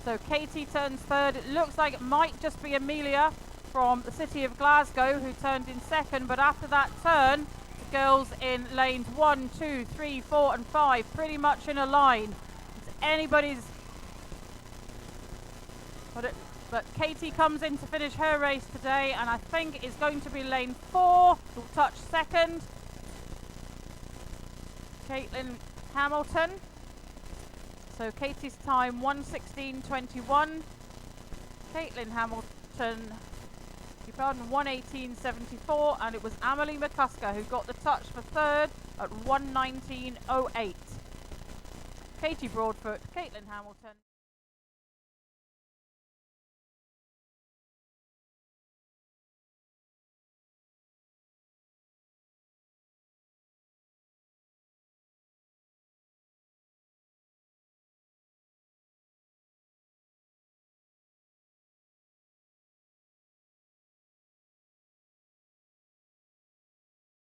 So Katie turns third. It looks like it might just be Amelia from the City of Glasgow who turned in second, but after that turn, the girls in lanes 1, 2, 3, 4 and 5 pretty much in a line. It's anybody's, but Katie comes in to finish her race today, and I think it's going to be lane 4 who'll touch second. Caitlin Hamilton. So Katie's time 1:16.21. Caitlin Hamilton, you pardon, 1:18.74, and it was Amelie McCusker who got the touch for third at 1:19.08. Katie Broadfoot, Caitlin Hamilton.